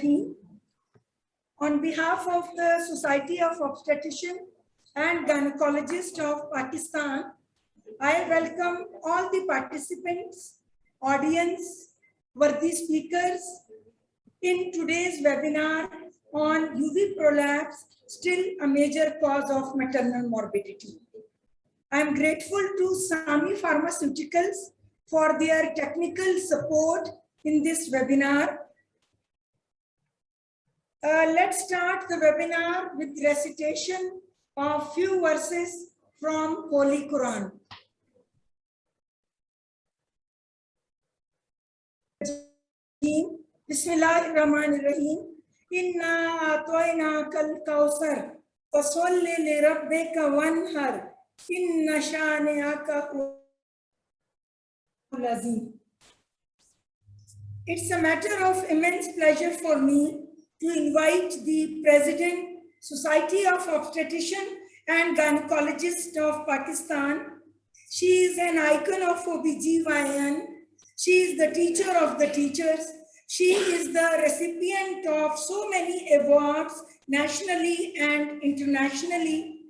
Rahim. On behalf of the Society of Obstetricians and Gynecologists of Pakistan, I welcome all the participants, audience, worthy speakers in today's webinar on UV prolapse, still a major cause of maternal morbidity. I am grateful to Sami Pharmaceuticals for their technical support in this webinar. Let's start the webinar with recitation of few verses from Holy Quran. Bismillahirrahmanirrahim. Inna atoina kal kausar fasolli li rabbika wanhar inna shani'aka lazim. It's a matter of immense pleasure for me to invite the President, Society of Obstetricians and Gynecologists of Pakistan. She is an icon of OBGYN. She is the teacher of the teachers. She is the recipient of so many awards nationally and internationally.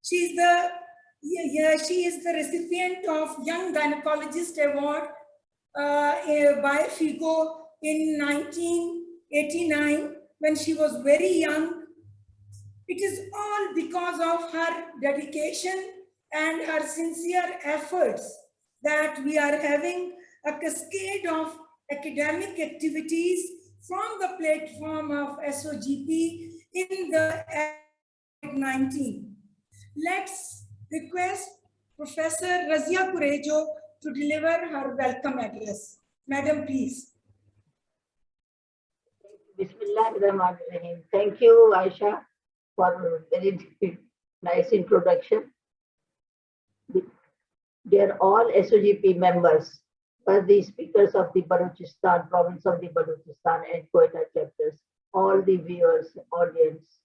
She is the recipient of Young Gynecologist Award by FIGO in 1989 when she was very young. It is all because of her dedication and her sincere efforts that we are having a cascade of academic activities from the platform of SOGP in the 19. Let's request Professor Razia Kurejo to deliver her welcome address. Madam, please. Bismillahirrahmanirrahim. Thank you, Aisha, for a very nice introduction. Dear all SOGP members, the speakers of the Balochistan, province of the Balochistan and Quetta chapters, all the viewers, audience,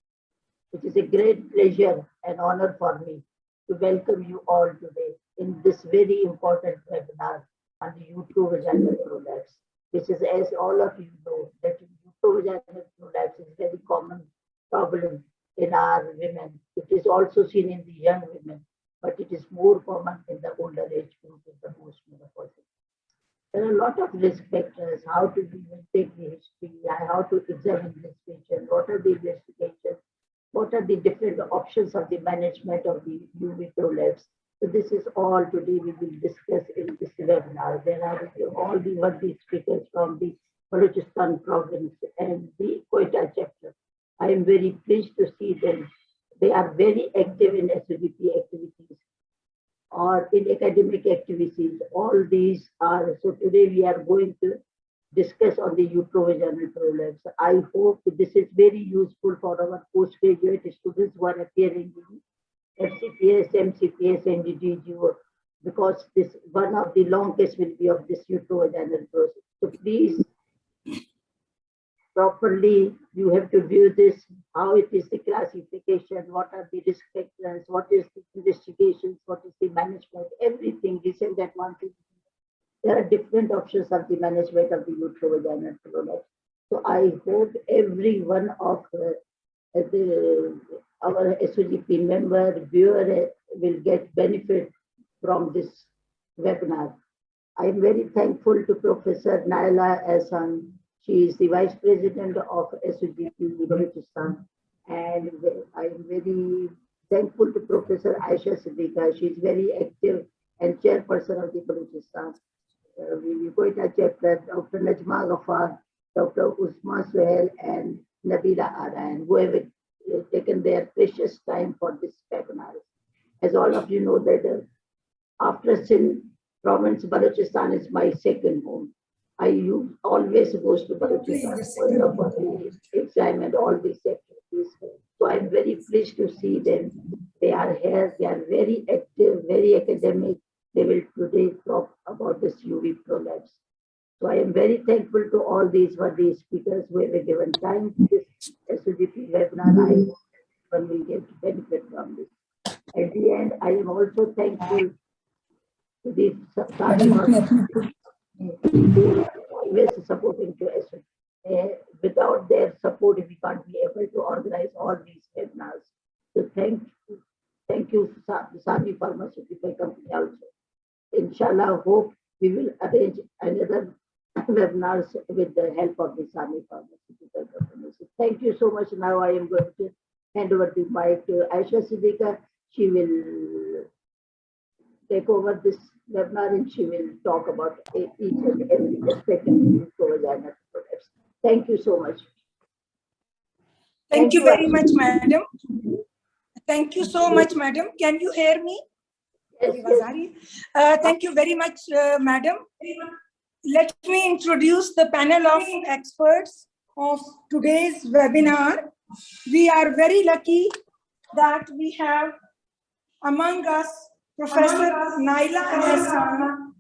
it is a great pleasure and honor for me to welcome you all today in this very important webinar on the uterovaginal prolapse, which is, as all of you know, that uterovaginal prolapse is a very common problem in our women. It is also seen in the young women, but it is more common in the older age group, in the postmenopausal. There are a lot of risk factors, how to take the history, how to examine this patient, what are the investigations, what are the different options of the management of the UV prolapse. So this is all today we will discuss in this webinar. There are all the worthy speakers from the Balochistan province and the Quetta chapter. I am very pleased to see them. They are very active in SOGP activities or in academic activities. All these are, so today we are going to discuss on the uterovaginal prolapse. I hope this is very useful for our postgraduate students who are appearing in FCPS, MCPS, and DGO, because this one of the longest will be of this uterovaginal process. So please, properly, you have to view this, how it is the classification, what are the risk factors, what is the investigations, what is the management, everything, this and that one thing. There are different options of the management of the uterovaginal prolapse. So I hope every one of our SOGP member, viewer will get benefit from this webinar. I am very thankful to Professor Naila Ahsan. She is the Vice President of SOGP Balochistan, and I am very thankful to Professor Aisha Siddiqa. She is very active and chairperson of the Balochistan. We Quetta chapter, Dr. Najma Ghaffar, Dr. Usma Suhail, and Nabila Arayan, who have taken their precious time for this webinar. As all of you know that after Sindh province, Balochistan is my second home. I always goes to Balochistan for the exam and all these activities. So I'm very pleased to see them. They are here, they are very active, very academic. They will today talk about this UV prolapse. So I am very thankful to all these worthy speakers who have given time to this SOGP webinar. I hope everyone will get benefit from this. At the end, I am also thankful to the always supporting to SOGP. Without their pharmaceutical company also. Inshallah, hope we will arrange another webinars with the help of the SAMI pharmaceutical company. So thank you so much. Now I am going to hand over the mic to Aisha Siddiqa. She will take over this webinar and she will talk about each and every aspect of the co-vagina products. Thank you so much. Thank you very much, madam. Thank you so much, madam. Can you hear me? Yes, yes. Thank you very much, madam. Let me introduce the panel of experts of today's webinar. We are very lucky that we have among us Professor Naila Ahsan,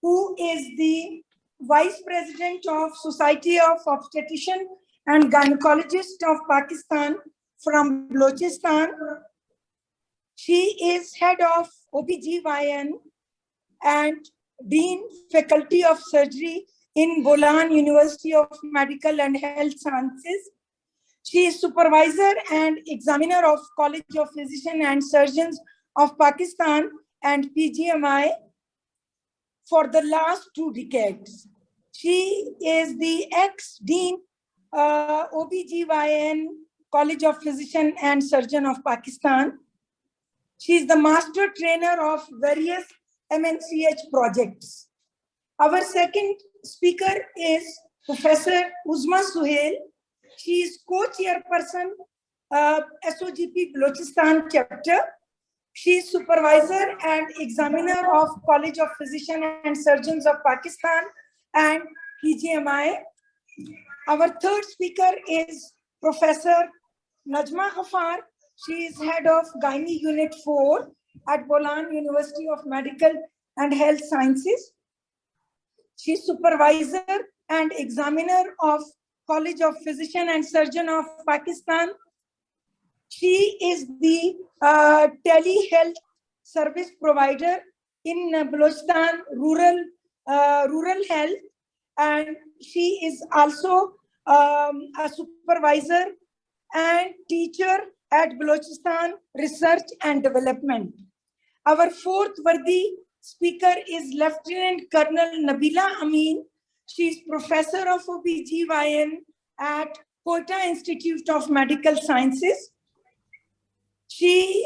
who is the Vice President of Society of Obstetrician and Gynecologists of Pakistan from Balochistan. She is head of OBGYN and Dean Faculty of Surgery in Bolan University of Medical and Health Sciences. She is supervisor and examiner of College of Physicians and Surgeons of Pakistan and PGMI for the last 2 decades. She is the ex-Dean OBGYN College of Physicians and Surgeons of Pakistan. She is the master trainer of various MNCH projects. Our second speaker is Professor Uzma Suhail. She is co-chairperson SOGP Balochistan chapter. She is supervisor and examiner of College of Physicians and Surgeons of Pakistan and PGMI. Our third speaker is Professor Najma Ghaffar. She is head of Gynae Unit 4 at Bolan University of Medical and Health Sciences. She is supervisor and examiner of College of Physicians and Surgeons of Pakistan. She is the telehealth service provider in Balochistan rural health, and she is also a supervisor and teacher at Balochistan Research and Development. Our fourth worthy speaker is Lieutenant Colonel Nabila Amin. She is professor of OBGYN at Quetta Institute of Medical Sciences. She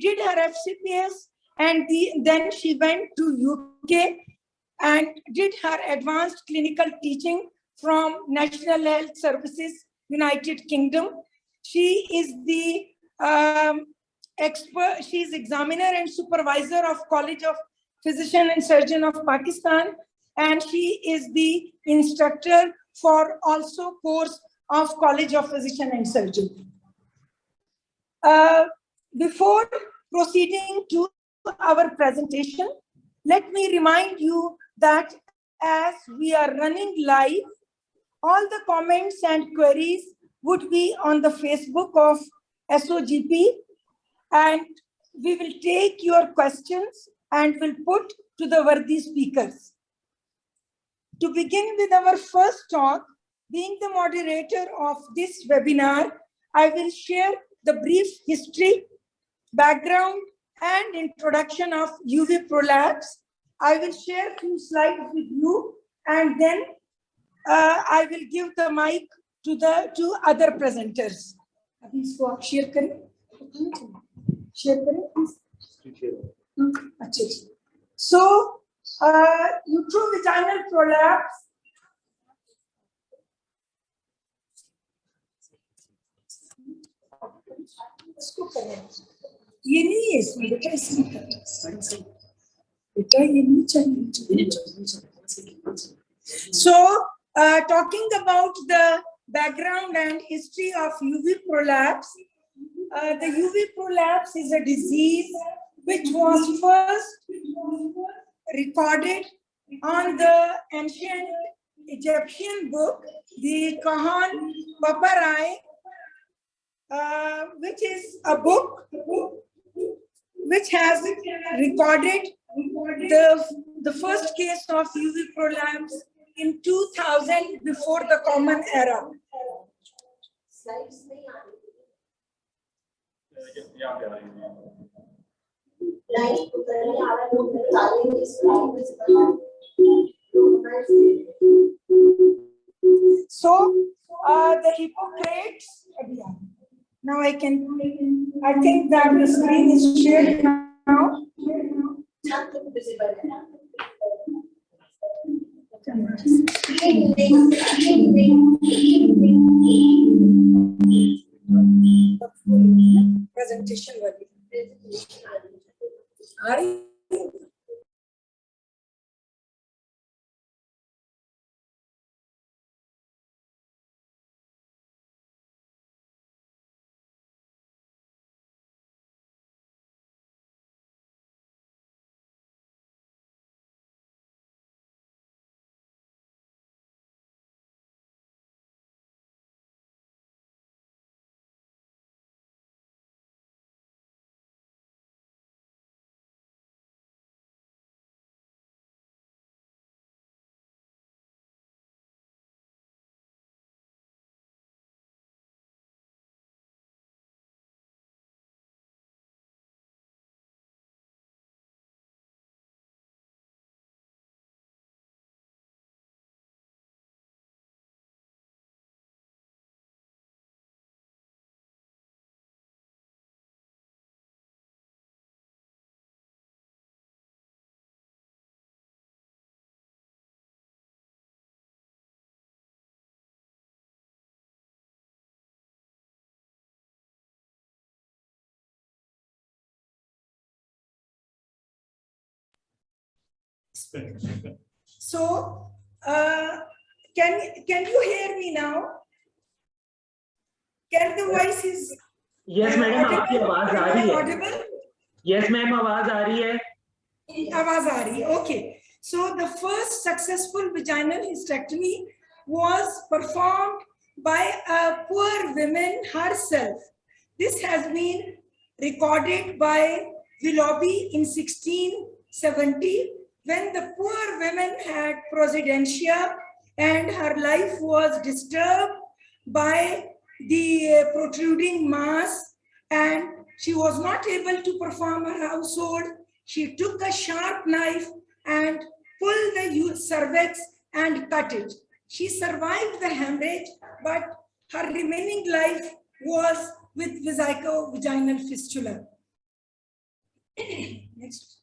did her FCPS and then she went to UK and did her advanced clinical teaching from National Health Services, United Kingdom. She is the expert, she is examiner and supervisor of College of Physicians and Surgeons of Pakistan, and she is the instructor for also course of College of Physicians and Surgeons. Before proceeding to our presentation, let me remind you that as we are running live, all the comments and queries would be on the Facebook of SOGP, and we will take your questions and will put to the worthy speakers. To begin with our first talk, being the moderator of this webinar, I will share the brief history, background, and introduction of UV prolapse. I will share a few slides with you, and then I will give the mic to the two other presenters. अभी इसको आप share करें, अच्छा जी. So, uterovaginal prolapse. इसको करें. ये नहीं है इसमें बेटा, इसमें करें. बेटा ये नहीं चाहिए. So, talking about the background and history of UV prolapse, the UV prolapse is a disease which was first recorded on the ancient Egyptian book, the Kahan Papyri, which is a book which has recorded the first case of UV prolapse in 2000 before the Common Era. So the Hippocrates. Now I think that the screen is shared now. Presentation. So, can you hear me now? Can the voice is Yes, madam, आपकी आवाज आ रही है. audible? Yes, ma'am, आवाज आ रही है. आवाज आ रही है. Okay. So the first successful vaginal hysterectomy was performed by a poor woman herself. This has been recorded by Willoughby in 1670 when the poor woman had prosodentia and her life was disturbed by the protruding mass and she was not able to perform her household. She took a sharp knife and pulled the cervix and cut it. She survived the hemorrhage, but her remaining life was with vesico-vaginal fistula. Next.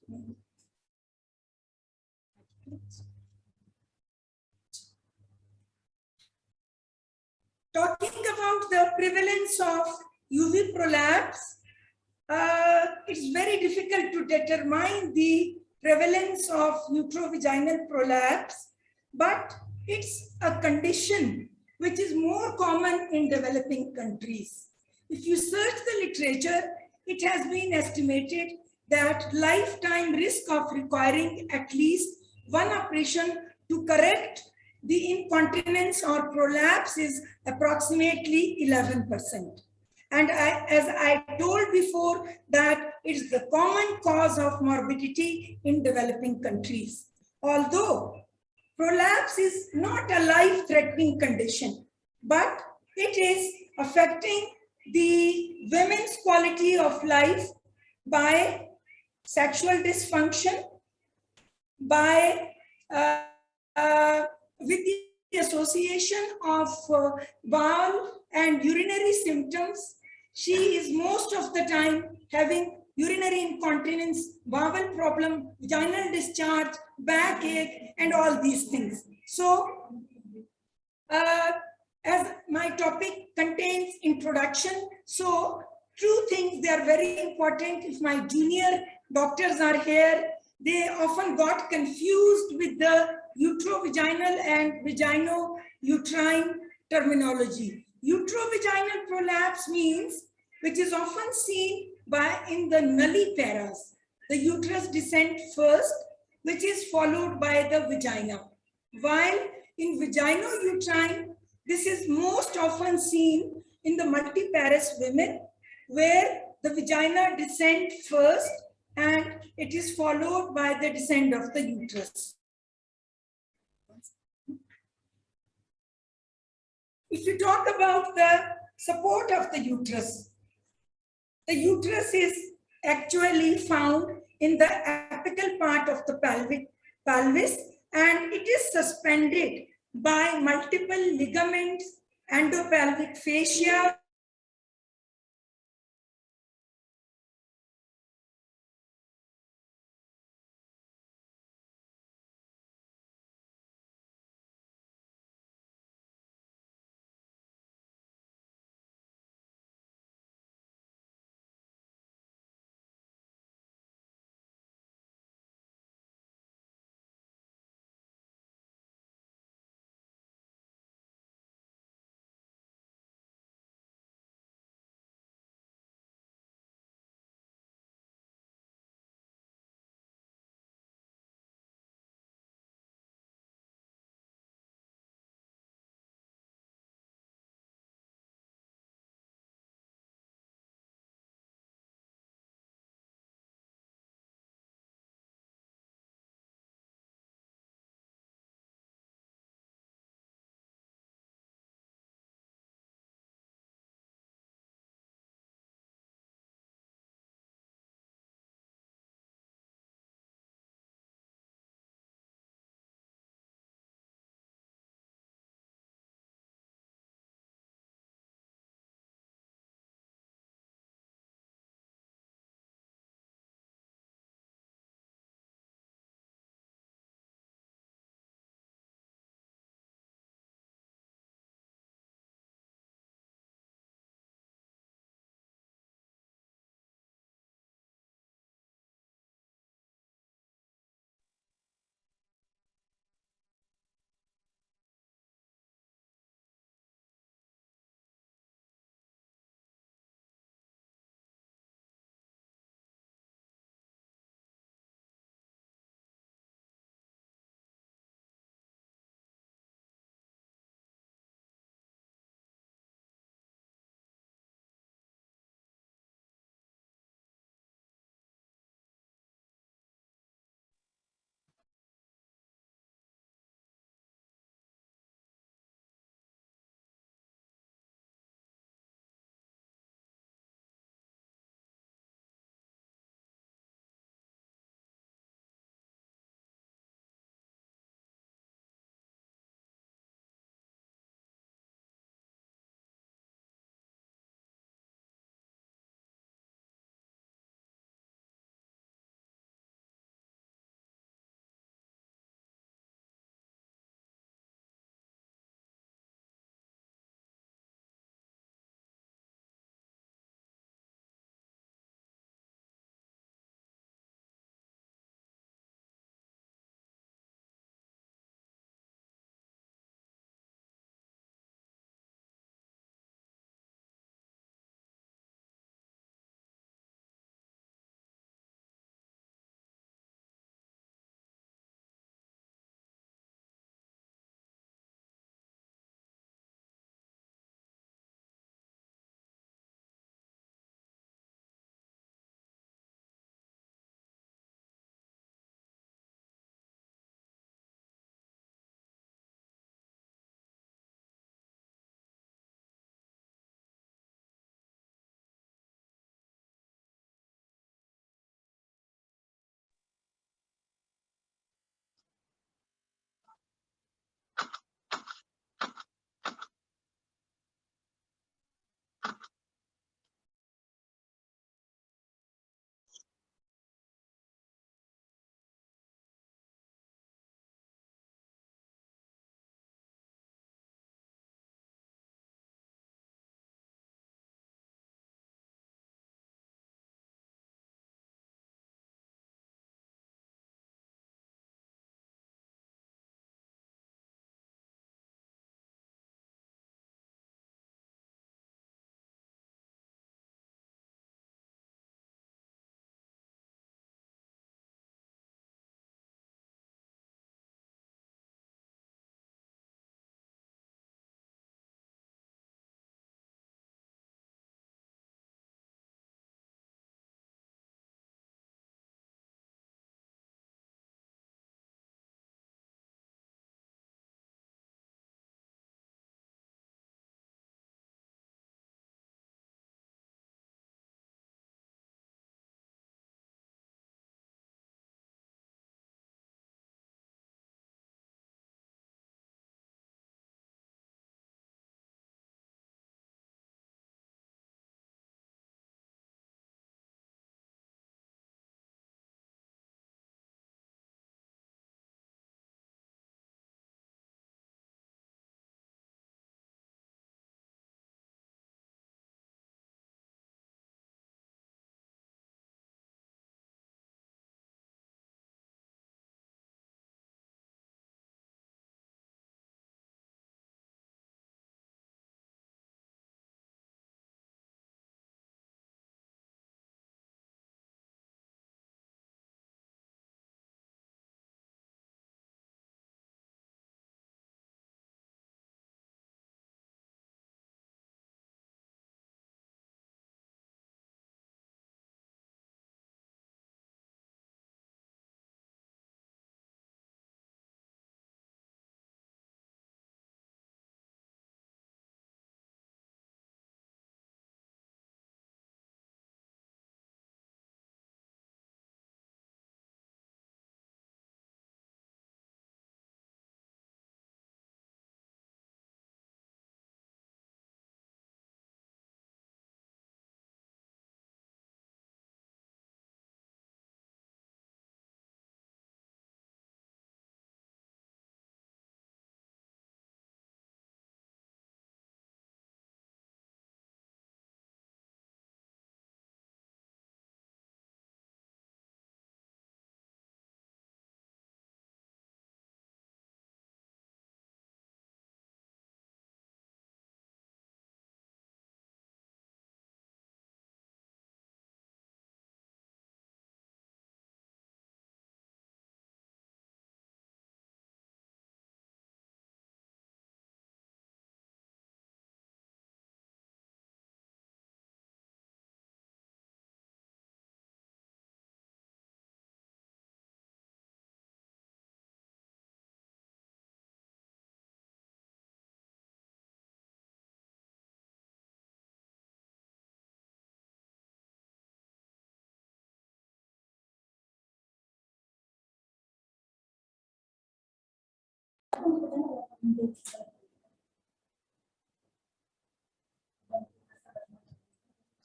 Talking about the prevalence of UV prolapse, it's very difficult to determine the prevalence of uterovaginal prolapse, but it's a condition which is more common in developing countries. If you search the literature, it has been estimated that lifetime risk of requiring at least one operation to correct the incontinence or prolapse is approximately 11%. And as I told before, that it's the common cause of morbidity in developing countries. Although prolapse is not a life-threatening condition, but it is affecting the women's quality of life by sexual dysfunction, by with the association of bowel and urinary symptoms. She is most of the time having urinary incontinence, bowel problem, vaginal discharge, backache, and all these things. So, as my topic contains introduction, so two things, they are very important. If my junior doctors are here, they often got confused with the uterovaginal and vagino-uterine terminology. Uterovaginal prolapse means, which is often seen in the nulliparas, the uterus descent first, which is followed by the vagina. While in vagino-uterine, this is most often seen in the multiparous women, where the vagina descent first and it is followed by the descent of the uterus. If you talk about the support of the uterus is actually found in the apical part of the pelvis, and it is suspended by multiple ligaments, endopelvic fascia,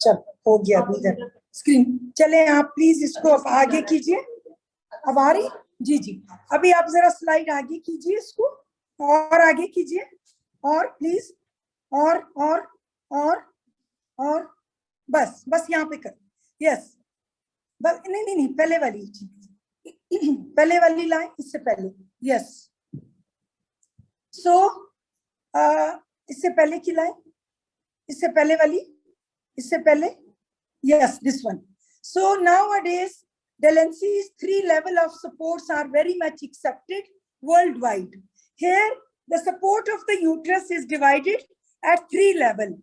चल हो गया इधर screen. चले आप please इसको अब आगे कीजिए। अब आ रही? जी जी। अभी आप जरा स्लाइड आगे कीजिए इसको, और आगे कीजिए, और प्लीज, और बस बस यहाँ पे कर। यस, बस नहीं नहीं नहीं, पहले वाली पहले वाली लाइन, इससे पहले। यस, सो इससे पहले की लाइन, इससे पहले वाली, इससे पहले। Yes, this one. So nowadays, Delancey's 3 level of supports are very much accepted worldwide. Here, the support of the uterus is divided at 3 level.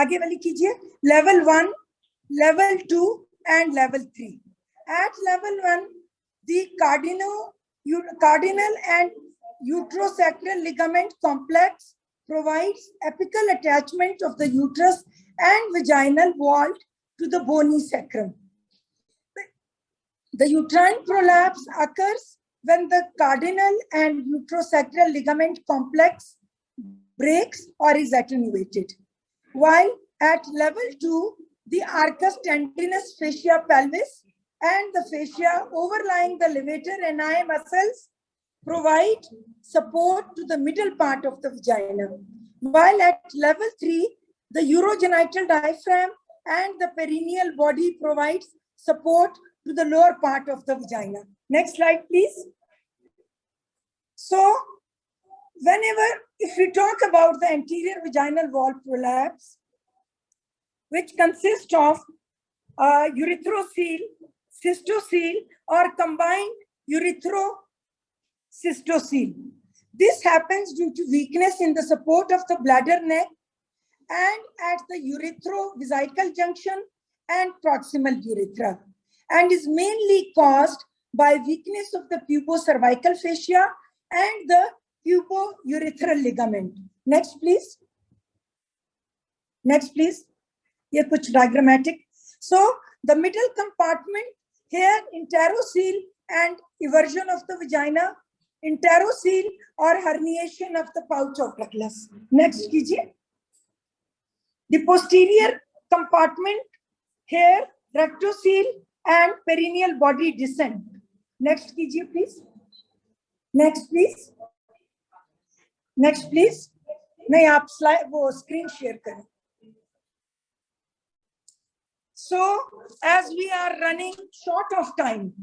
आगे वाली कीजिए। Level 1, level 2, and level 3. At level 1, the cardinal and uterosacral ligament complex provides apical attachment of the uterus and vaginal wall to the bony sacrum. The uterine prolapse occurs when the cardinal and uterosacral ligament complex breaks or is attenuated. While at level 2, the arcus tendinous fascia pelvis and the fascia overlying the levator ani muscles provide support to the middle part of the vagina. While at level 3, the urogenital diaphragm and the perineal body provides support to the lower part of the vagina. Next slide, please. So, if we talk about the anterior vaginal wall prolapse, which consists of urethrocoele, cystocoele, or combined urethro-cystocoele. This happens due to weakness in the support of the bladder neck and at the uretrovesical junction and proximal urethra, and is mainly caused by weakness of the pubocervical fascia and the pubourethral ligament. Next, please. Next, please. Here, kuch diagrammatic. So, the middle compartment here, enterocoele and eversion of the vagina, enterocoele or herniation of the pouch of Douglas. Next, kijiye. The posterior compartment here, rectocoele and perineal body descent. Next, kijiye, please. Next, please. Next, please. नहीं आप slide वो screen share करें. So, as we are running short of time,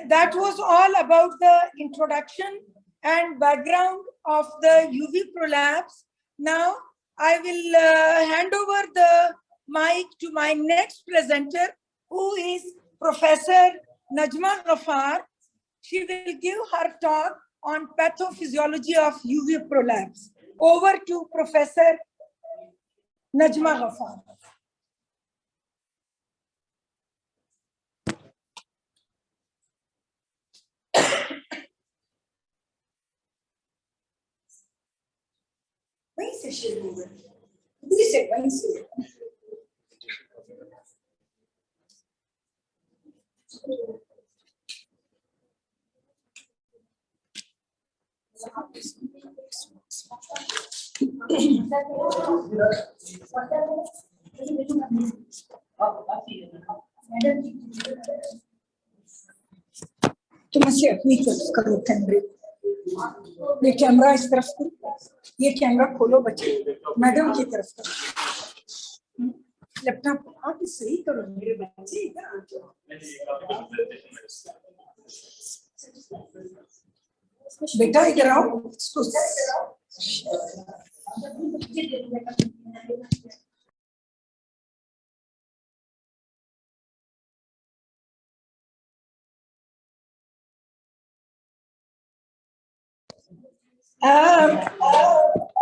that was all about the introduction and background of the UV prolapse. Now, I will hand over the mic to my next presenter, who is Professor Najma Ghaffar. She will give her talk on pathophysiology of UV prolapse. Over to Professor Najma Ghaffar. वहीं से शुरू होगा, इधर से वहीं से. तुम ऐसे अपनी तरफ करो कैमरे. ये कैमरा इस तरफ करो. ये कैमरा खोलो बच्चे, मैडम की तरफ करो. लैपटॉप आप सही करो मेरे बच्चे. बेटा इधर आओ.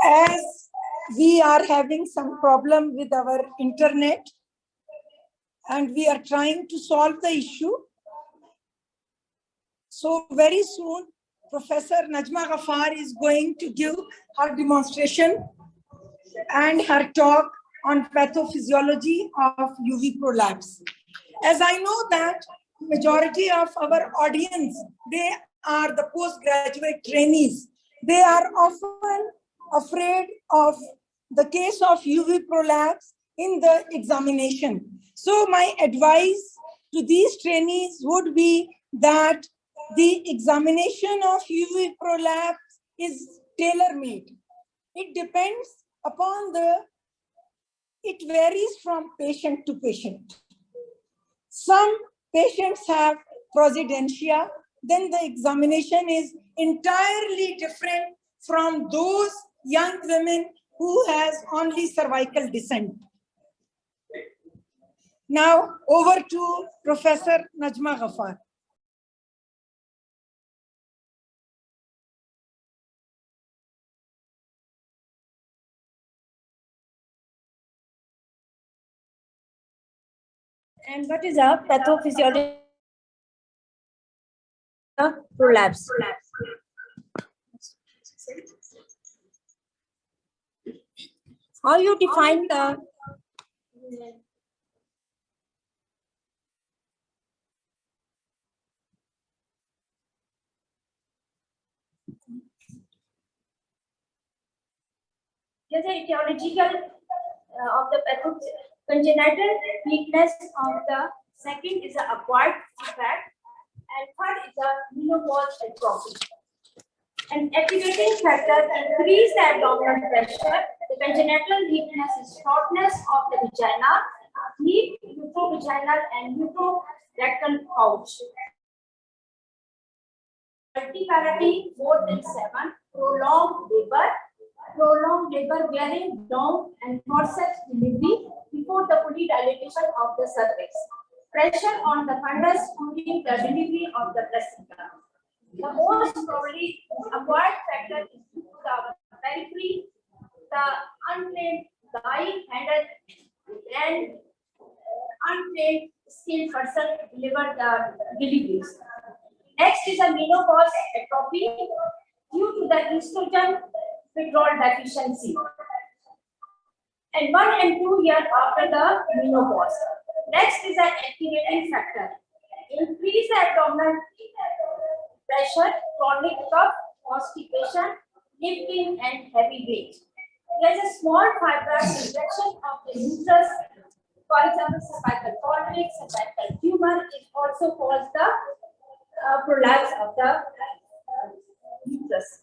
As we are having some problem with our internet and we are trying to solve the issue, so very soon Professor Najma Ghaffar is going to give her demonstration and her talk on pathophysiology of UV prolapse. As I know that majority of our audience, they are the postgraduate trainees. They are often afraid of the case of UV prolapse in the examination. So my advice to these trainees would be that the examination of UV prolapse is tailor-made. It depends upon it varies from patient to patient. Some patients have prosidentia, then the examination is entirely different from those young women who has only cervical descent. Now over to Professor Najma Ghaffar. And what is a pathophysiology prolapse? How you define the there's a etiological of the congenital weakness of the second is the acquired defect and third is the menopause atrophy. An activating factor increase the abdominal pressure. The congenital weakness is shortness of the vagina, deep uterovaginal and uterorectal pouch. Multiparity more than 7, prolonged labor bearing long and forceps delivery before the fully dilatation of the cervix. Pressure on the fundus during the delivery of the placenta. The most probably acquired factor is due to the periphery, the untrained guy-handed and untrained skilled person deliver the deliveries. Next is a menopause atrophy due to the estrogen withdrawal deficiency. And 1 and 2 years after the menopause. Next is an activating factor. Increase the abdominal pressure, chronic cough, constipation, lifting, and heavy weight. There is a small fibrous infection of the uterus. For example, cervical polyp, cervical tumor. It also causes the prolapse of the uterus.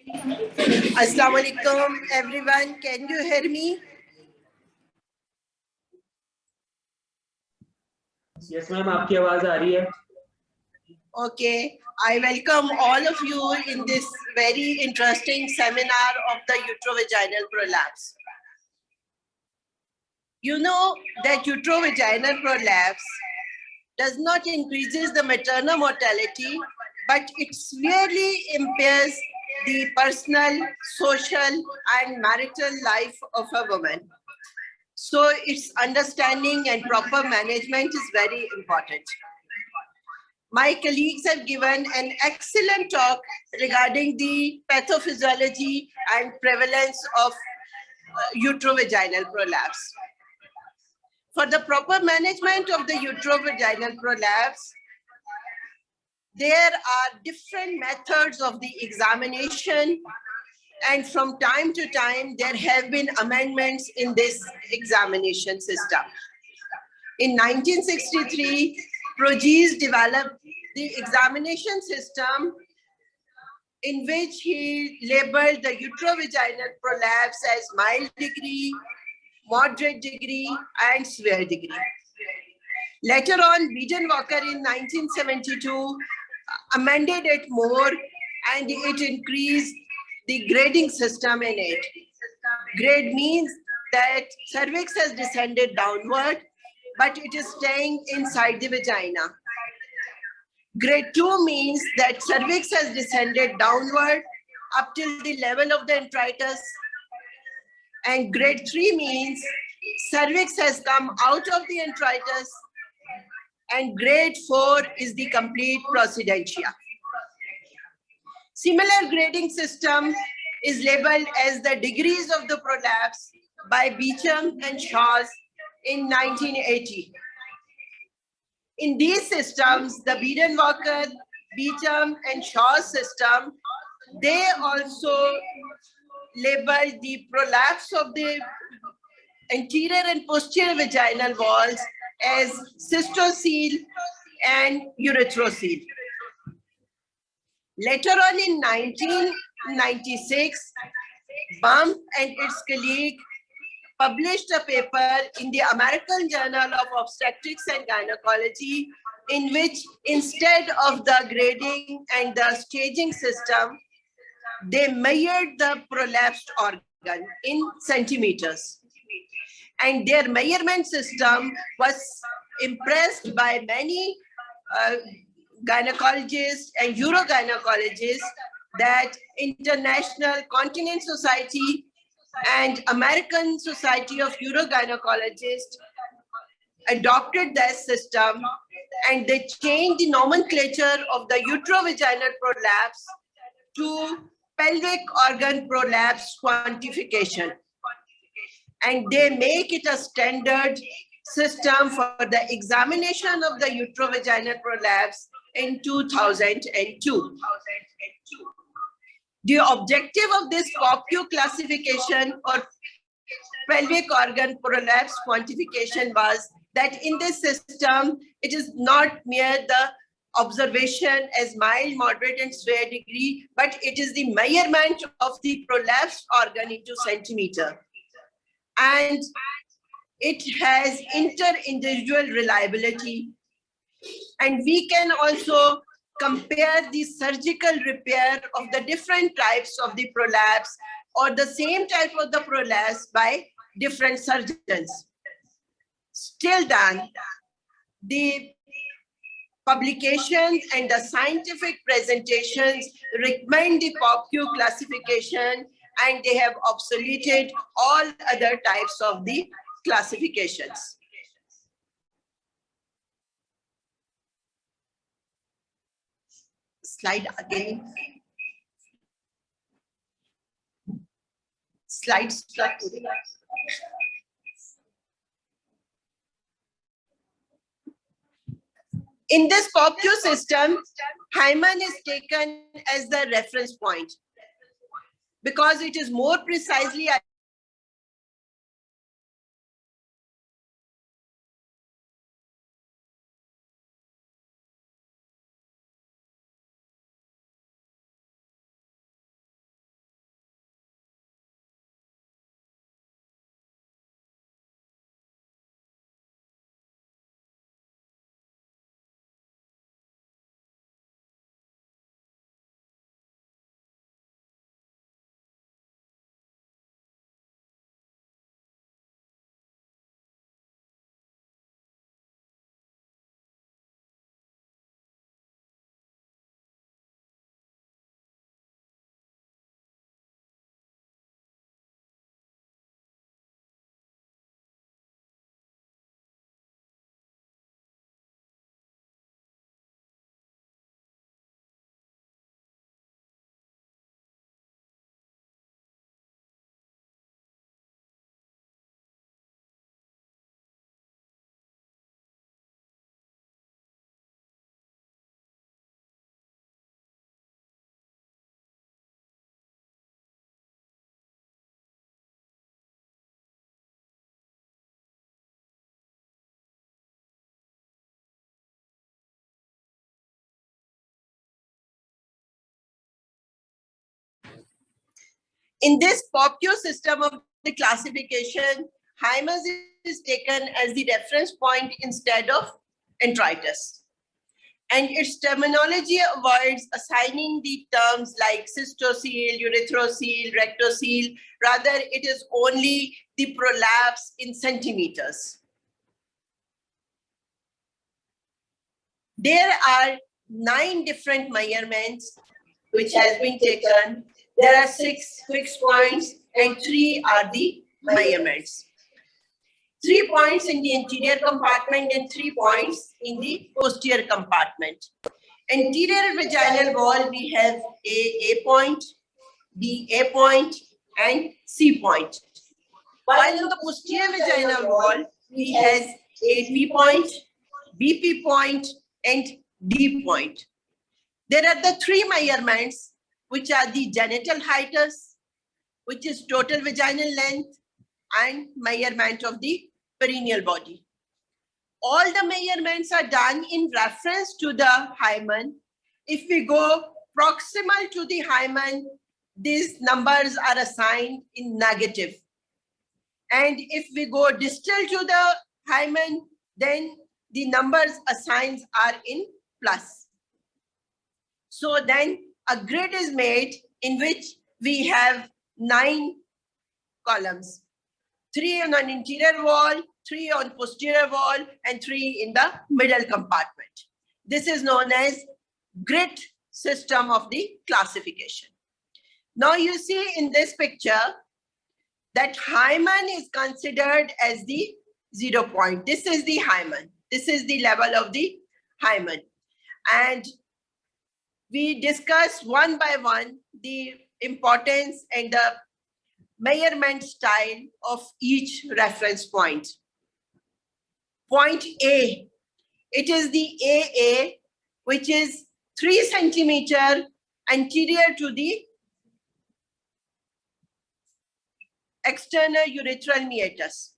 Assalamu alaikum, everyone. Can you hear me? Yes ma'am आपकी आवाज आ रही है. Okay. I welcome all of you in this very interesting seminar of the uterovaginal prolapse. You know that uterovaginal prolapse does not increases the maternal mortality, but it severely impairs the personal, social, and marital life of a woman. So its understanding and proper management is very important. My colleagues have given an excellent talk regarding the pathophysiology and prevalence of uterovaginal prolapse. For the proper management of the uterovaginal prolapse, there are different methods of the examination, and from time to time, there have been amendments in this examination system. In 1963, Progees developed the examination system in which he labeled the uterovaginal prolapse as mild degree, moderate degree, and severe degree. Later on, Biedenbacher in 1972 amended it more, and it increased the grading system in it. Grade means that cervix has descended downward, but it is staying inside the vagina. Grade 2 means that cervix has descended downward up till the level of the introitus. And grade 3 means cervix has come out of the introitus. And grade 4 is the complete procedentia. Similar grading system is labeled as the degrees of the prolapse by Beecham and Shaws in 1980. In these systems, the Biedenbacher, Beecham, and Shaw system, they also labeled the prolapse of the anterior and posterior vaginal walls as cystocele and urethrocoele. Later on in 1996, Bump and its colleague published a paper in the American Journal of Obstetrics and Gynecology, in which instead of the grading and the staging system, they measured the prolapsed organ in centimeters. And their measurement system was impressed by many gynecologists and urogynecologists that International Continence Society and American Society of Urogynecologists adopted that system, and they changed the nomenclature of the uterovaginal prolapse to pelvic organ prolapse quantification. And they make it a standard system for the examination of the uterovaginal prolapse in 2002. The objective of this POPQ classification or pelvic organ prolapse quantification was that in this system, it is not mere the observation as mild, moderate, and severe degree, but it is the measurement of the prolapsed organ into centimeter. And it has inter-individual reliability. And we can also compare the surgical repair of the different types of the prolapse or the same type of the prolapse by different surgeons. Still done, the publications and the scientific presentations recommend the POPQ classification, and they have obsoleted all other types of the classifications. Slide again. Slide stuck. In this POPQ system, hymen is taken as the reference point because it is more precisely In this POPQ system of the classification, Hyman's is taken as the reference point instead of enteritis. And its terminology avoids assigning the terms like cystocele, urethrocoele, rectocele. Rather, it is only the prolapse in centimeters. There are 9 different measurements which has been taken. There are 6 fixed points and 3 are the measurements. 3 points in the anterior compartment and 3 points in the posterior compartment. Anterior vaginal wall, we have A point, B A point, and C point. While on the posterior vaginal wall, we have A P point, BP point, and D point. There are the 3 measurements, which are the genital hiatus, which is total vaginal length, and measurement of the perineal body. All the measurements are done in reference to the hymen. If we go proximal to the hymen, these numbers are assigned in negative. And if we go distal to the hymen, then the numbers assigned are in plus. So then a grid is made in which we have 9 columns. 3 on an interior wall, 3 on posterior wall, and 3 in the middle compartment. This is known as grid system of the classification. Now you see in this picture that hymen is considered as the 0 point. This is the hymen. This is the level of the hymen. And we discuss one by one the importance and the measurement style of each reference point. Point A, it is the AA, which is 3 centimeter anterior to the external urethral meatus.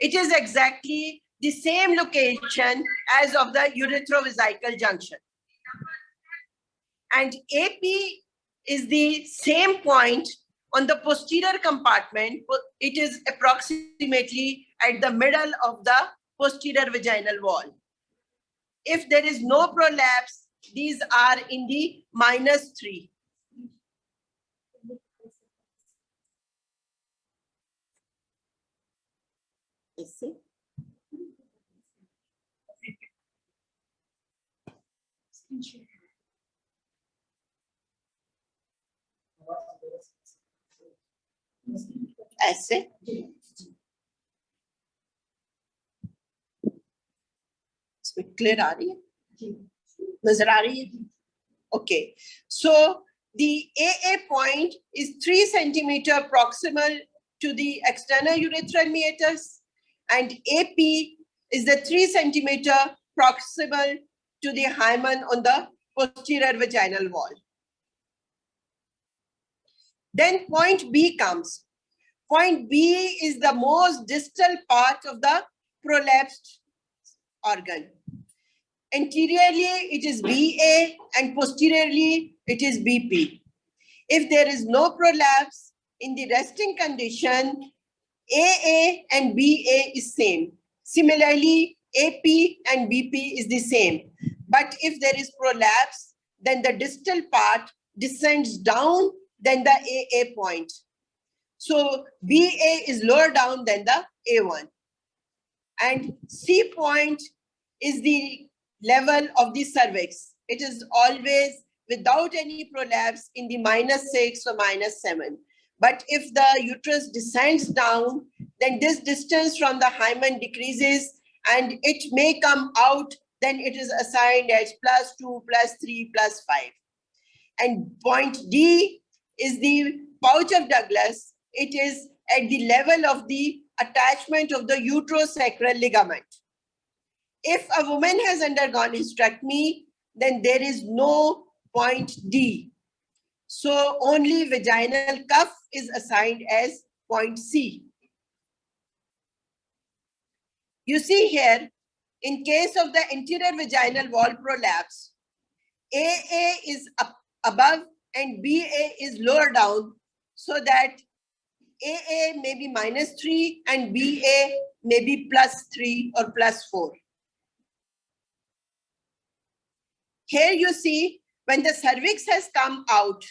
It is exactly the same location as of the uretrovesical junction. And AP is the same point on the posterior compartment. It is approximately at the middle of the posterior vaginal wall. If there is no prolapse, these are in the -3. ऐसे इसमें clear आ रही है, नजर आ रही है? Okay, so the AA point is 3 centimeter proximal to the external urethral meatus, and AP is the 3 centimeter proximal to the hymen on the posterior vaginal wall. Then point B comes. Point B is the most distal part of the prolapsed organ. Anteriorly, it is BA, and posteriorly, it is BP. If there is no prolapse, in the resting condition, AA and BA is same. Similarly, AP and BP is the same. But if there is prolapse, then the distal part descends down than the AA point. So BA is lower down than the A1. And C point is the level of the cervix. It is always without any prolapse in the -6 or -7. But if the uterus descends down, then this distance from the hymen decreases and it may come out, then it is assigned as +2, +3, +5. And point D is the pouch of Douglas. It is at the level of the attachment of the uterosacral ligament. If a woman has undergone hysterectomy, then there is no point D. So only vaginal cuff is assigned as point C. You see here, in case of the anterior vaginal wall prolapse, AA is up above and BA is lower down. so that AA may be -3 and BA may be +3 or +4. Here you see when the cervix has come out,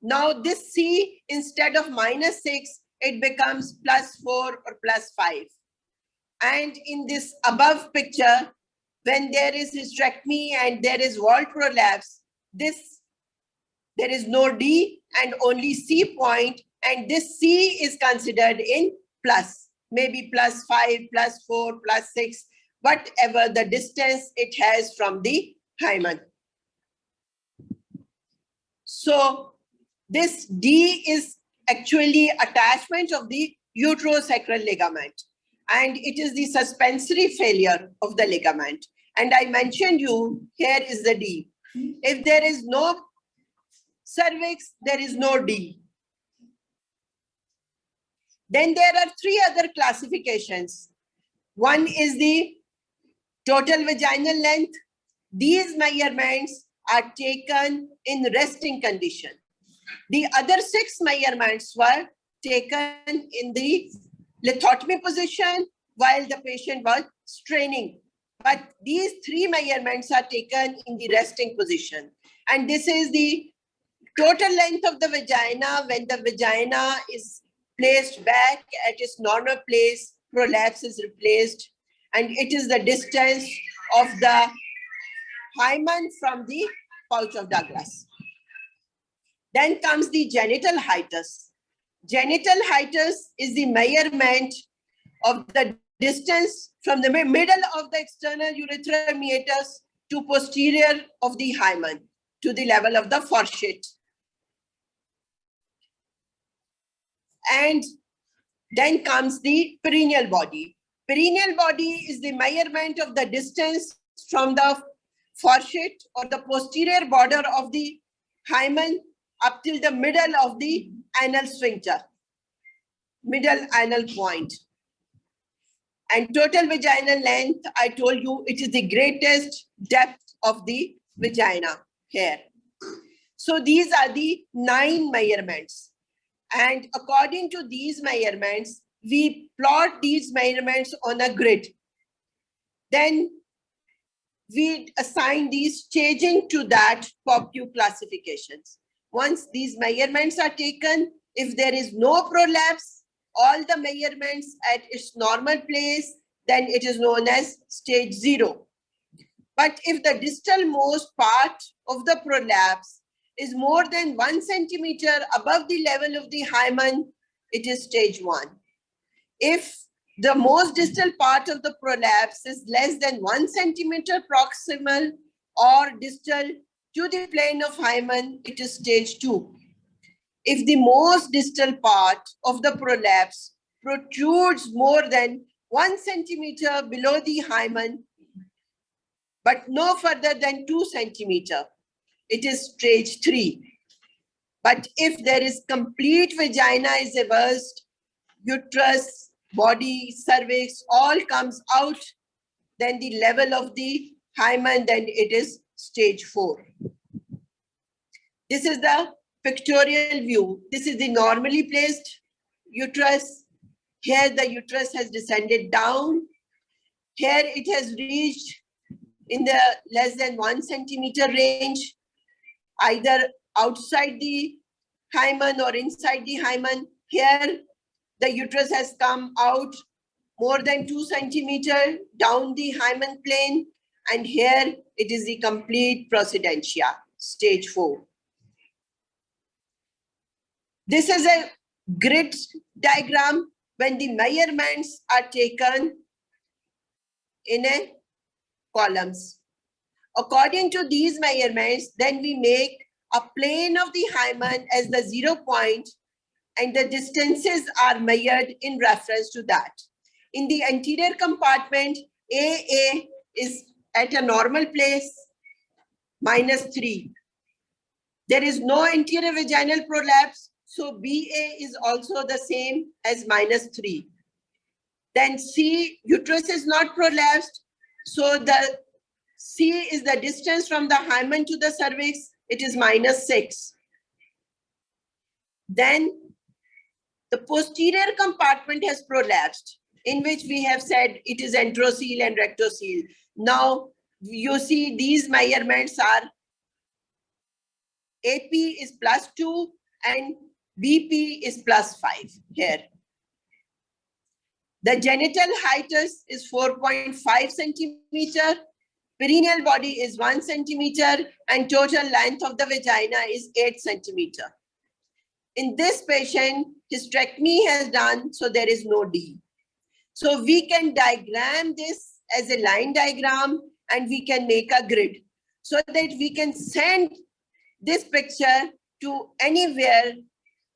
now this C instead of -6, it becomes +4 or +5. And in this above picture, when there is hysterectomy and there is wall prolapse, there is no D and only C point, and this C is considered in plus, maybe +5, +4, +6, whatever the distance it has from the hymen. So this D is actually attachment of the uterosacral ligament, and it is the suspensory failure of the ligament. And I mentioned you, here is the D. If there is no cervix, there is no D. Then there are three other classifications. One is the total vaginal length. These measurements are taken in resting condition. The other 6 measurements were taken in the lithotomy position while the patient was straining. But these 3 measurements are taken in the resting position. And this is the total length of the vagina when the vagina is placed back at its normal place, prolapse is replaced, and it is the distance of the hymen from the pouch of Douglas. Then comes the genital hiatus. Genital hiatus is the measurement of the distance from the middle of the external urethral meatus to posterior of the hymen to the level of the fourchette. And then comes the perineal body. Perineal body is the measurement of the distance from the fourchette or the posterior border of the hymen up till the middle of the anal sphincter, middle anal point. And total vaginal length, I told you, it is the greatest depth of the vagina here. So these are the 9 measurements. And according to these measurements, we plot these measurements on a grid. Then we assign these staging to that POPQ classifications. Once these measurements are taken, if there is no prolapse, all the measurements at its normal place, then it is known as stage 0. But if the distal most part of the prolapse is more than 1 centimeter above the level of the hymen, it is stage 1. If the most distal part of the prolapse is less than 1 centimeter proximal or distal to the plane of hymen, it is stage 2. If the most distal part of the prolapse protrudes more than 1 centimeter below the hymen, but no further than 2 centimeter, it is stage 3. But if there is complete vagina is avulsed, uterus, body, cervix, all comes out, then the level of the hymen, then it is stage 4. This is the pictorial view. This is the normally placed uterus. Here the uterus has descended down. Here it has reached in the less than 1 centimeter range, either outside the hymen or inside the hymen. Here the uterus has come out more than 2 centimeter down the hymen plane, and here it is the complete procedentia, stage 4. This is a grid diagram when the measurements are taken in a columns. According to these measurements, then we make a plane of the hymen as the 0 point, and the distances are measured in reference to that. In the anterior compartment, AA is at a normal place, -3. There is no anterior vaginal prolapse, so BA is also the same as -3. Then C, uterus is not prolapsed, so the C is the distance from the hymen to the cervix, it is -6. Then The posterior compartment has prolapsed, in which we have said it is enterocele and rectocele. Now, you see these measurements are AP is +2 and BP is +5 here. The genital height is 4.5 centimeter, perineal body is 1 centimeter, and total length of the vagina is 8 centimeter. In this patient, hysterectomy has done, so there is no D. So we can diagram this as a line diagram and we can make a grid so that we can send this picture to anywhere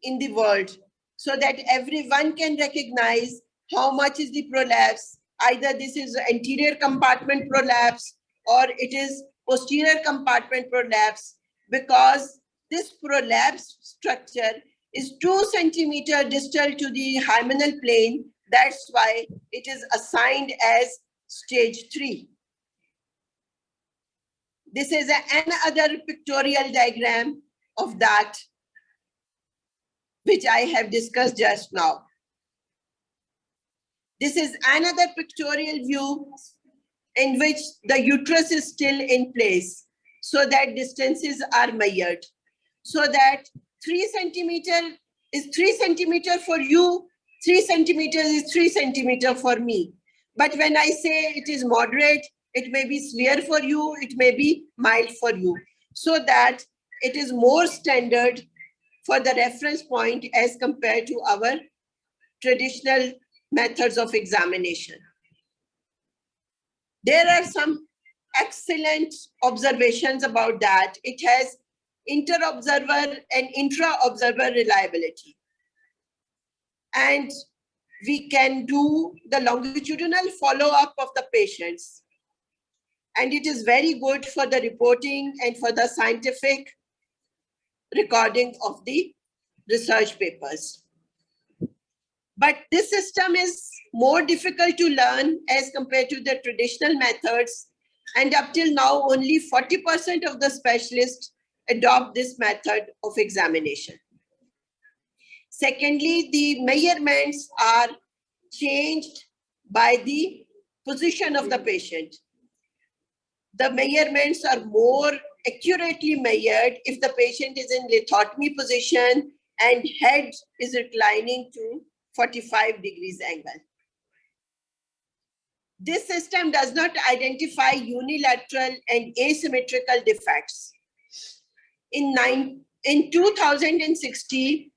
in the world so that everyone can recognize how much is the prolapse. Either this is anterior compartment prolapse or it is posterior compartment prolapse, because this prolapse structure is 2 centimeter distal to the hymenal plane. That's why it is assigned as stage 3. This is another pictorial diagram of that, which I have discussed just now. This is another pictorial view in which the uterus is still in place, so that distances are measured. So that 3 centimeter is 3 centimeter for you, 3 centimeters is 3 centimeter for me. But when I say it is moderate, it may be severe for you, it may be mild for you, so that it is more standard for the reference point as compared to our traditional methods of examination. There are some excellent observations about that. It has inter-observer and intra-observer reliability. And we can do the longitudinal follow-up of the patients. And it is very good for the reporting and for the scientific recording of the research papers. But this system is more difficult to learn as compared to the traditional methods. And up till now, only 40% of the specialists adopt this method of examination. Secondly, the measurements are changed by the position of the patient. The measurements are more accurately measured if the patient is in lithotomy position and head is reclining to 45 degrees angle. This system does not identify unilateral and asymmetrical defects. In 2060,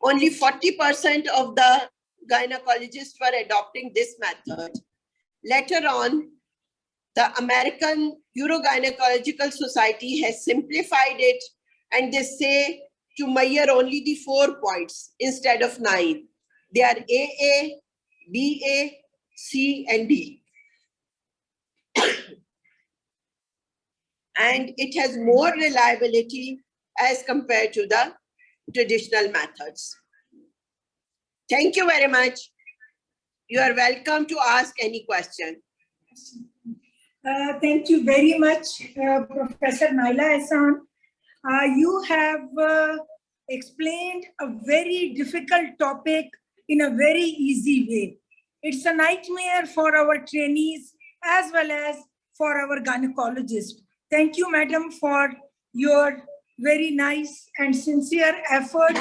only 40% of the gynecologists were adopting this method. Later on, the American Urogynecological Society has simplified it, and they say to measure only the 4 points instead of 9. They are AA, BA, C, and D. And it has more reliability as compared to the traditional methods. Thank you very much. You are welcome to ask any question. Thank you very much, Professor Naila Ehsan. You have explained a very difficult topic in a very easy way. It's a nightmare for our trainees as well as for our gynecologists. Thank you, madam, for your very nice and sincere effort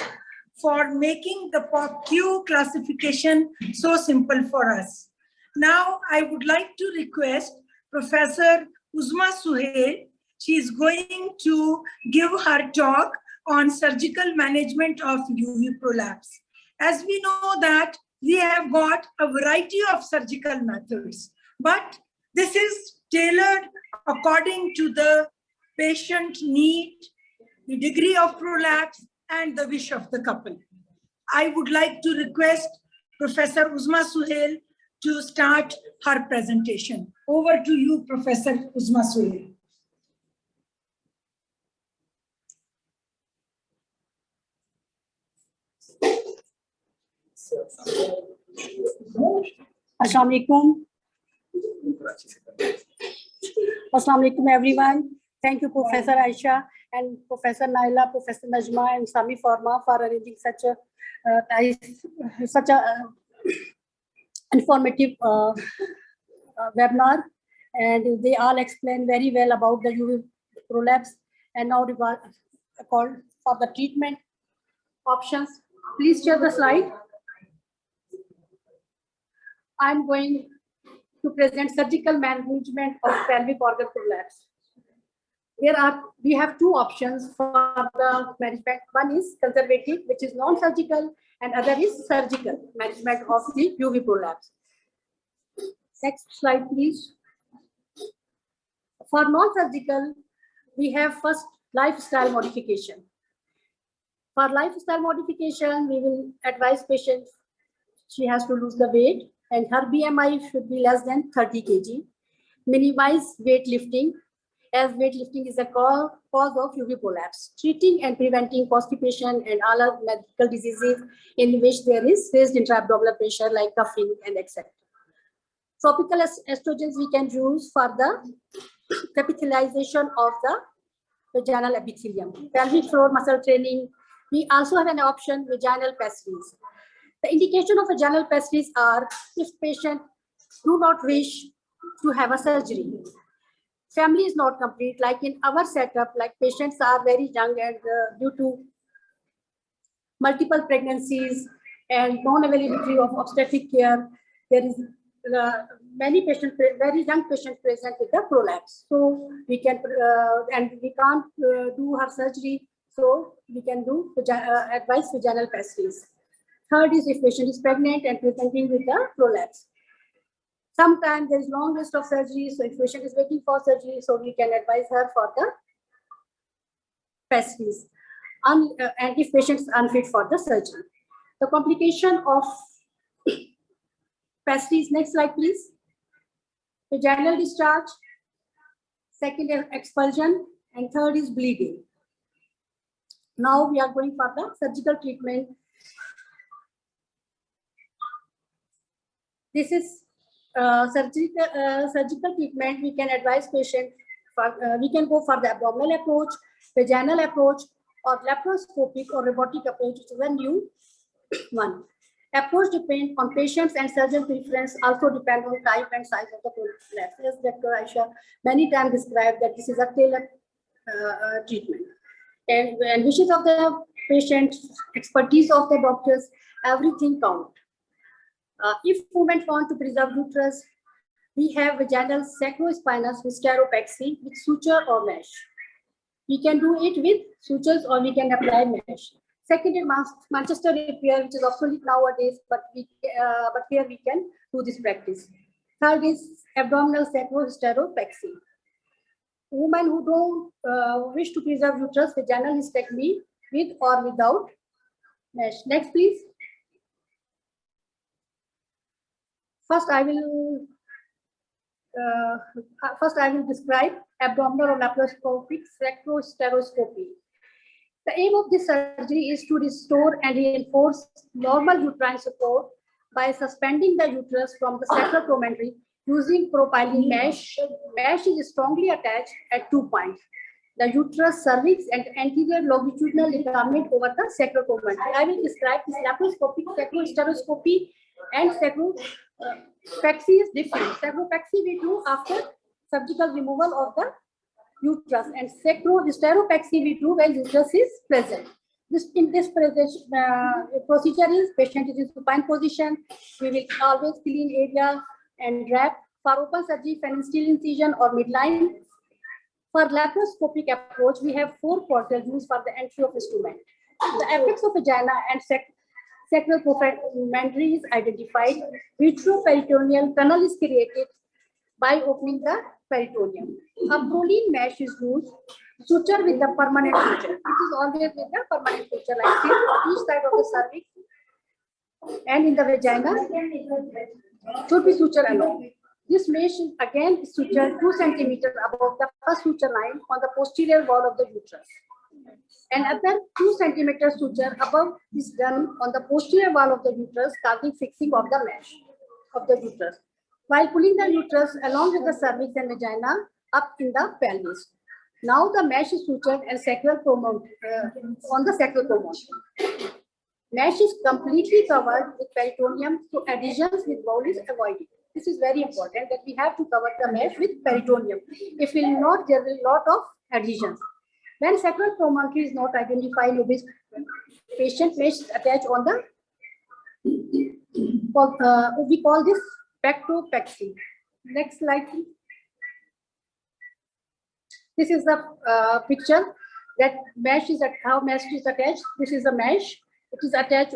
for making the POCQ classification so simple for us. Now, I would like to request Professor Uzma Suhail. She is going to give her talk on surgical management of UV prolapse. As we know that we have got a variety of surgical methods, but this is tailored according to the patient need, the degree of prolapse, and the wish of the couple. I would like to request Professor Uzma Suhail to start her presentation. Over to you, Professor Uzma Suhail. Assalamualaikum. Assalamualaikum everyone. Thank you, Professor Aisha. and Professor Naila, Professor Najma, and Sami Farma for arranging such a informative webinar. And they all explain very well about the UV prolapse. And now called for the treatment options. Please share the slide. I'm going to present surgical management of pelvic organ prolapse. We have two options for the management. One is conservative, which is non-surgical, and other is surgical management of the UV prolapse. Next slide, please. For non-surgical, we have first lifestyle modification. For lifestyle modification, we will advise patients she has to lose the weight and her BMI should be less than 30 kg. Minimize weightlifting, as weightlifting is a cause of UV prolapse. Treating and preventing constipation and all other medical diseases in which there is raised intra-abdominal pressure like coughing and etc. Topical estrogens we can use for the capitalization of the vaginal epithelium. Pelvic floor muscle training. We also have an option, vaginal pessaries. The indication of vaginal pessaries are if patient do not wish to have a surgery. Family is not complete, like in our setup, like patients are very young and due to multiple pregnancies and non-availability of obstetric care, there is many patients, very young patients present with the prolapse. So we can, and we can't do her surgery, so we can do advise vaginal pessaries. Third is if patient is pregnant and presenting with the prolapse. Sometimes there is long list of surgery, so if patient is waiting for surgery, so we can advise her for the pessaries. And if patient is unfit for the surgery. The complication of pessaries, next slide please. Vaginal discharge, second is expulsion, and third is bleeding. Now we are going for the surgical treatment. This is surgical treatment. We can advise patient for, we can go for the abdominal approach, vaginal approach, or laparoscopic or robotic approach, which is a new one. Approach depends on patients and surgeon preference, also depend on type and size of the prolapse. As Dr. Aisha many times described that this is a tailored treatment. And wishes of the patient, expertise of the doctors, everything count. If women want to preserve uterus, we have vaginal sacrospinous hysteropexy with suture or mesh. We can do it with sutures or we can apply mesh. Second is Manchester repair, which is obsolete nowadays, but here we can do this practice. Third is abdominal sacrohysteropexy. Women who don't wish to preserve uterus, vaginal hysterectomy with or without mesh. Next, please. First, I will describe abdominal or laparoscopic sacrohysteroscopy. The aim of this surgery is to restore and reinforce normal uterine support by suspending the uterus from the sacral promontory using propylene mesh. Mesh is strongly attached at 2 points: the uterus, cervix, and anterior longitudinal ligament over the sacral promontory. I will describe this laparoscopic sacrohysteroscopy and sacropexy is different. Sacropexy we do after surgical removal of the uterus, and sacrohysteropexy we do when uterus is present. In this procedure is patient is in supine position. We will always clean area and wrap. For open surgery, phalansteal incision or midline. For laparoscopic approach, we have 4 portals used for the entry of instrument. The apex of vagina and sacral promontory is identified. Vitreoperitoneal tunnel is created by opening the peritoneum. A Prolene mesh is used, suture with the permanent suture. It is always with the permanent suture, like this, on each side of the cervix and in the vagina should be suture along. This mesh is again sutured 2 centimeters above the first suture line on the posterior wall of the uterus. Another 2 centimeters suture above is done on the posterior wall of the uterus, causing fixing of the mesh of the uterus, while pulling the uterus along with the cervix and vagina up in the pelvis. Now the mesh is sutured and sacral promontory on the sacral promontory. Mesh is completely covered with peritoneum, so adhesions with bowel is avoided. This is very important that we have to cover the mesh with peritoneum. If we will not, there will be a lot of adhesions. When sacral promontory is not identified, obese patient mesh is attached on the, we call this pectopexy. Next slide, please. This is the picture that mesh is at how mesh is attached. This is the mesh. It is attached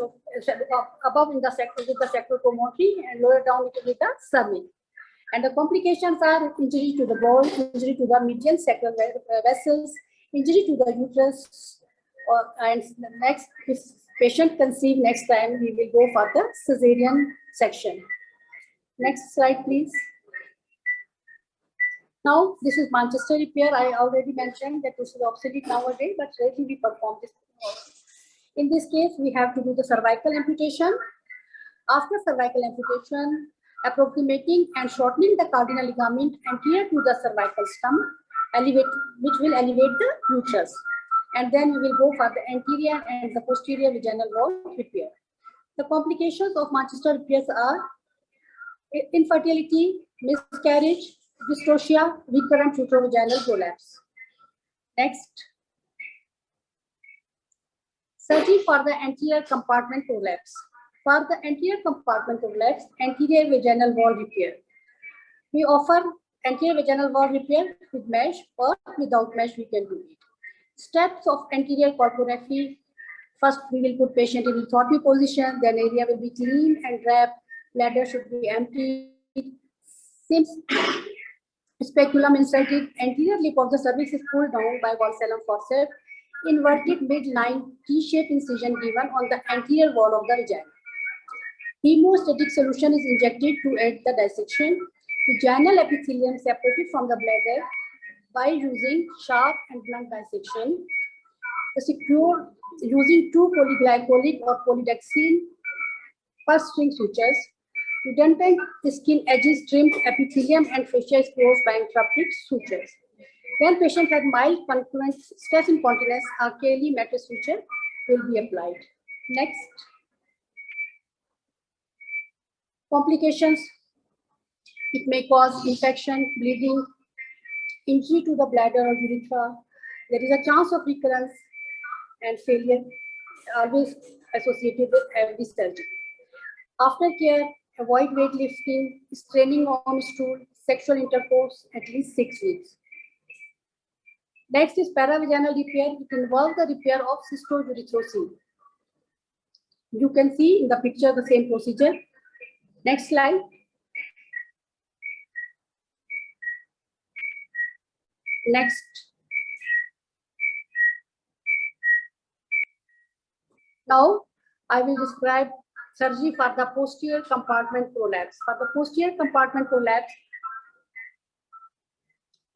above in the sacral promontory and lower down it with the cervix. And the complications are injury to the bowel, injury to the median sacral vessels, injury to the uterus, and next, if patient conceive next time, we will go for the cesarean section. Next slide, please. Now, this is Manchester repair. I already mentioned that this is obsolete nowadays, but rarely we perform this. In this case, we have to do the cervical amputation. After cervical amputation, approximating and shortening the cardinal ligament anterior to the cervical stump, which will elevate the uterus. And then we will go for the anterior and the posterior vaginal wall repair. The complications of Manchester repairs are infertility, miscarriage, dystocia, recurrent uterovaginal prolapse. Next. Surgery for the anterior compartment prolapse. For the anterior compartment prolapse, anterior vaginal wall repair. We offer anterior vaginal wall repair with mesh or without mesh, we can do it. Steps of anterior colporrhaphy. First, we will put patient in lithotomy position, then area will be clean and wrapped, bladder should be emptied. Since speculum inserted, anterior lip of the cervix is pulled down by valsalm forceps. Inverted midline T-shaped incision given on the anterior wall of the vagina. Hemostatic solution is injected to aid the dissection. Vaginal epithelium separated from the bladder by using sharp and blunt dissection. The secure using 2 polyglycolic or polydexine pulse string sutures. Redundant skin edges trimmed, epithelium and fascia is closed by interrupted sutures. When patient has mild concurrent stress incontinence, a Kelly mattress suture will be applied. Next. Complications. It may cause infection, bleeding, injury to the bladder or urethra. There is a chance of recurrence and failure always associated with every surgery. Aftercare, avoid weightlifting, straining on stool, sexual intercourse at least 6 weeks. Next is paravaginal repair. It involves the repair of cystourethrosis. You can see in the picture the same procedure. Next slide. Next. Now, I will describe surgery for the posterior compartment prolapse. For the posterior compartment prolapse,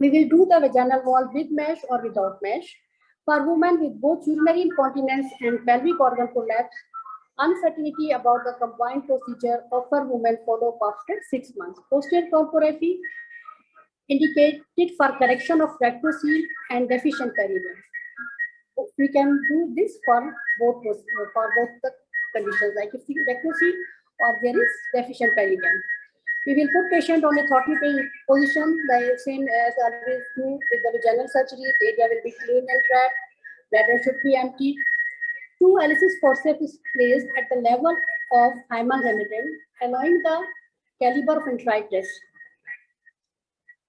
we will do the vaginal wall with mesh or without mesh. For women with both urinary incontinence and pelvic organ prolapse, uncertainty about the combined procedure offer women follow up after 6 months. Posterior colporrhaphy indicated for correction of rectocele and deficient perineum. We can do this for both the conditions, like if rectocele or there is deficient perineum. We will put patient on a lithotomy position, the same as always do with the vaginal surgery. The area will be clean and wrapped. Bladder should be empty. 2 Alice's forceps is placed at the level of hymen remittent, allowing the caliber of intritus.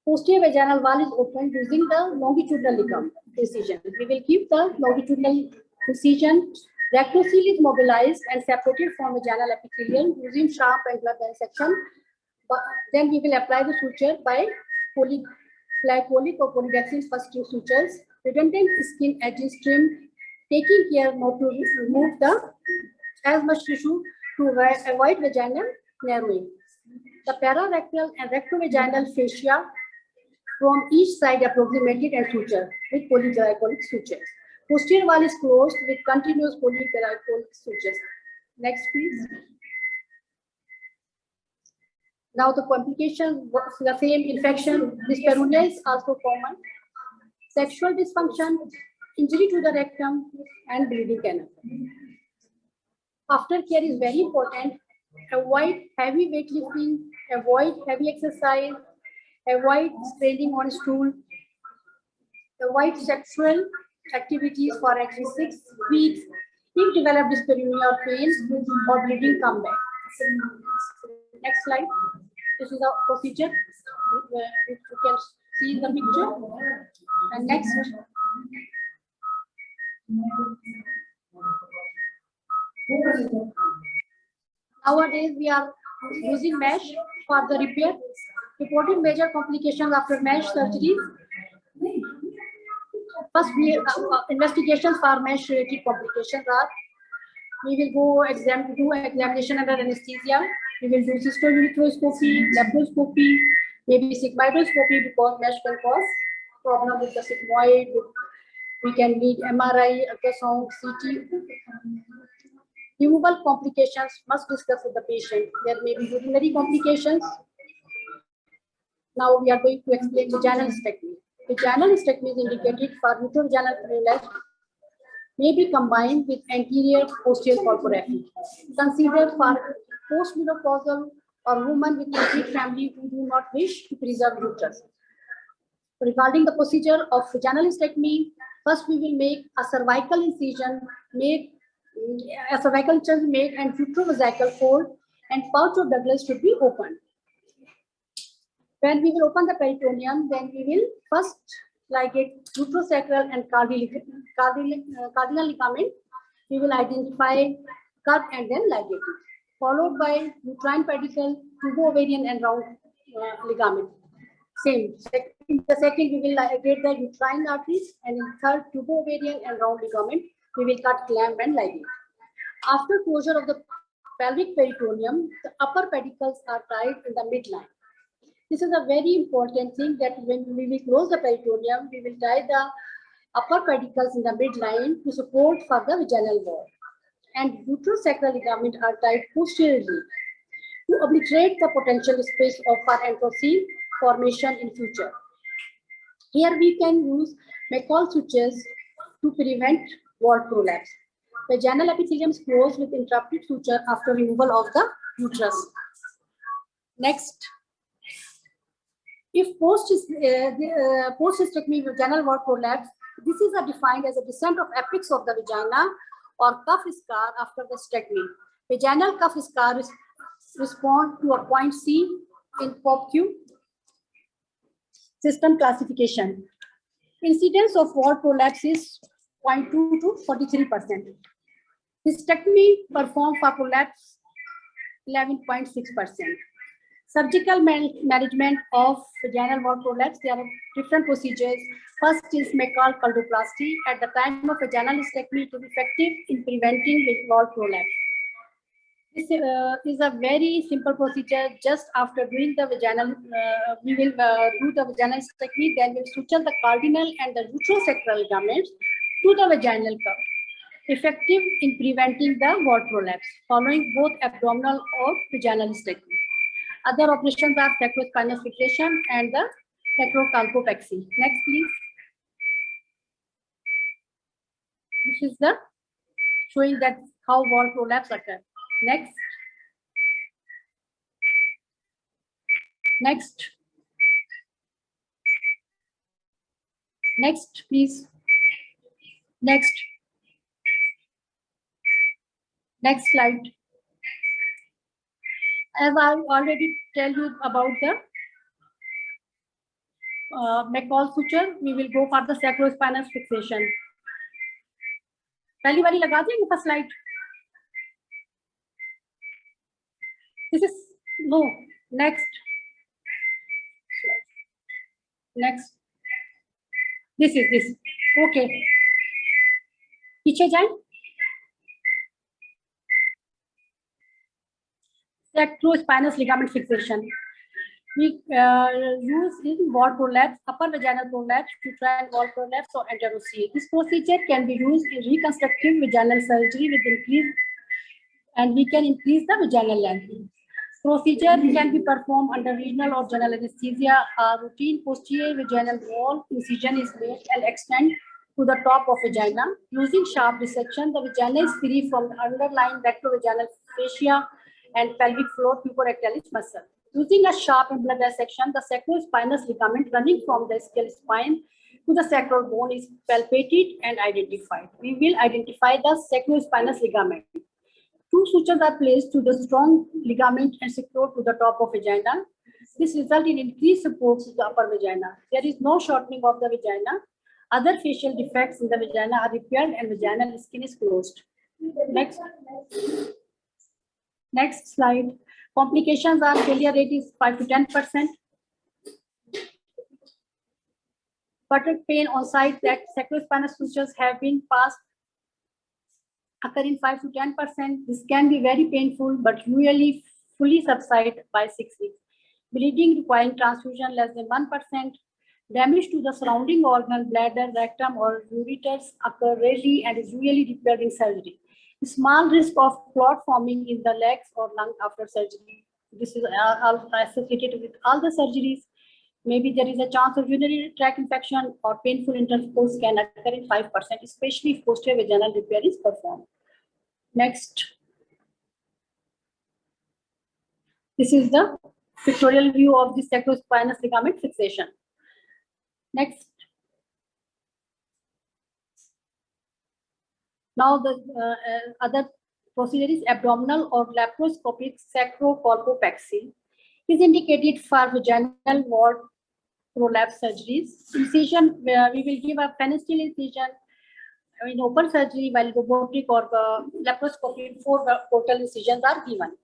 Posterior vaginal wall is opened using the longitudinal ligament incision. We will keep the longitudinal incision. Rectocele is mobilized and separated from vaginal epithelium using sharp and blunt dissection. Then we will apply the suture by polyglycolic or polydexine first 2 sutures. Redundant skin edges trimmed, taking care not to remove as much tissue to avoid vaginal narrowing. The pararectal and rectovaginal fascia from each side approximated and sutured with polyglycolic sutures. Posterior wall is closed with continuous polyglycolic sutures. Next, please. Now the complications, the same infection, dyspareunia is also common. sexual dysfunction, injury to the rectum, and bleeding canal. Aftercare is very important. Avoid heavy weightlifting, avoid heavy exercise, avoid straining on stool, avoid sexual activities for at least 6 weeks. If develop dyspareunia or pain or bleeding, come back. Next slide. This is a procedure. You can see the picture. And next. Nowadays, we are using mesh for the repair. Reporting major complications after mesh surgery. First, investigations for mesh-related complications are: we will do examination under anesthesia. We will do cystourethropy, laparoscopy, maybe sigmoidoscopy because mesh can cause problem with the sigmoid. We can need MRI, ultrasound, CT. Removal complications must discuss with the patient. There may be urinary complications. Now we are going to explain vaginal hysterectomy. Vaginal hysterectomy is indicated for uterovaginal prolapse, may be combined with anterior posterior colporrhaphy. Considered for postmenopausal or women with complete family who do not wish to preserve uterus. Regarding the procedure of vaginal hysterectomy, first we will make a cervical incision, made and utero-vesical fold, and pouch of Douglas should be opened. When we will open the peritoneum, then we will first ligate uterosacral and cardinal ligament. We will identify, cut, and then ligate it, followed by uterine pedicle, tubo-ovarian, and round ligament. Same. In the second, we will ligate the uterine arteries, and in third, tubo-ovarian and round ligament, we will cut, clamp, and ligate. After closure of the pelvic peritoneum, the upper pedicles are tied in the midline. This is a very important thing, that when we will close the peritoneum, we will tie the upper pedicles in the midline to support for the vaginal wall. And uterosacral ligament are tied posteriorly to obliterate the potential space of for anthrocele formation in future. Here we can use McCall sutures to prevent wall prolapse. Vaginal epithelium is closed with interrupted suture after removal of the uterus. Next. If post-hysterectomy vaginal wall prolapse, this is defined as a descent of apex of the vagina or cuff scar after the hysterectomy. Vaginal cuff scar respond to a point C in POPQ system classification. Incidence of wall prolapse is 0.2 to 43%. Hysterectomy performed for prolapse 11.6%. Surgical management of vaginal wall prolapse, there are different procedures. First is McCall cultoplasty. At the time of vaginal hysterectomy, it is effective in preventing wall prolapse. This is a very simple procedure. Just after doing the vaginal, we will do the vaginal hysterectomy, then we will suture the cardinal and the uterosacral ligaments to the vaginal cuff, effective in preventing the wall prolapse following both abdominal or vaginal hysterectomy. Other operations are sacrospinous fixation and the sacrocolpopexy. Next, please. This is the showing that how wall prolapse occur. Next. Next. Next, please. Next. Next slide. As I already tell you about the McCall suture, we will go for the sacrospinous fixation. पहली वाली लगा देंगे first slide. This is no. Next. Next. This is this. Okay. पीछे जाएं. Sacrospinous ligament fixation. We use in wall prolapse, upper vaginal prolapse, uterine wall prolapse, or enterocele. This procedure can be used in reconstructive vaginal surgery with increase, and we can increase the vaginal length. Procedure can be performed under regional or general anesthesia. A routine posterior vaginal wall incision is made and extend to the top of vagina. Using sharp dissection, the vagina is free from the underlying rectovaginal fascia and pelvic floor puborectalis muscle. Using a sharp and blood dissection, the sacrospinous ligament running from the ischial spine to the sacral bone is palpated and identified. We will identify the sacrospinous ligament. Two sutures are placed to the strong ligament and secured to the top of vagina. This results in increased support to the upper vagina. There is no shortening of the vagina. Other facial defects in the vagina are repaired and vaginal skin is closed. Next slide. Complications are failure rate is 5 to 10%. Buttock pain on site that sacrospinous sutures have been passed occur in 5 to 10%. This can be very painful, but usually fully subside by 6 weeks. Bleeding requiring transfusion less than 1%. Damage to the surrounding organ, bladder, rectum, or ureters occur rarely and is usually repaired in surgery. Small risk of clot forming in the legs or lung after surgery. This is associated with all the surgeries. Maybe there is a chance of urinary tract infection or painful intercourse can occur in 5%, especially if posterior vaginal repair is performed. Next. This is the pictorial view of the sacrospinous ligament fixation. Next. Now the other procedure is abdominal or laparoscopic sacrocolpopexy. Is indicated for vaginal wall prolapse surgeries. Incision, where we will give a penicillin incision in open surgery, while robotic or laparoscopic 4 portal incisions are given.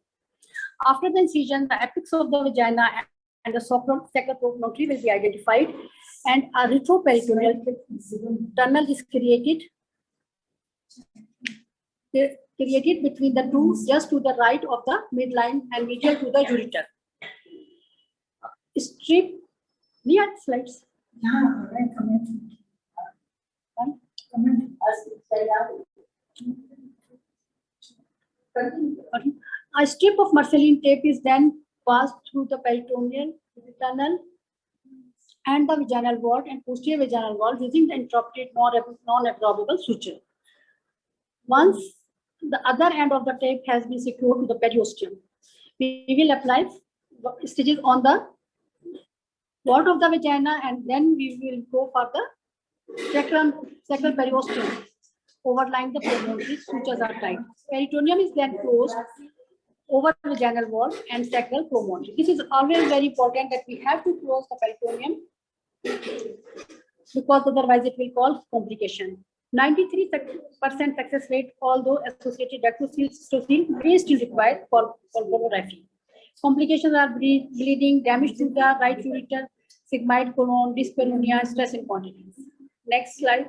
After the incision, the apex of the vagina and the sacral promontory will be identified, and a retroperitoneal tunnel is created between the two, just to the right of the midline and medial to the ureter. Strip near slides. A strip of marceline tape is then passed through the peritoneal tunnel and the vaginal wall and posterior vaginal wall using the interpreted non-absorbable suture. Once the other end of the tape has been secured to the periosteum, we will apply stitches on the wall of the vagina, and then we will go for the sacral periosteum overlying the promontory. Sutures are tied. Peritoneum is then closed over vaginal wall and sacral promontory. This is always very important that we have to close the peritoneum, because otherwise it will cause complication. 93% success rate, although associated dactylcytosine may still require colporography. Complications are bleeding, damage to the right ureter, sigmoid colon, dyspareunia, stress incontinence. Next slide.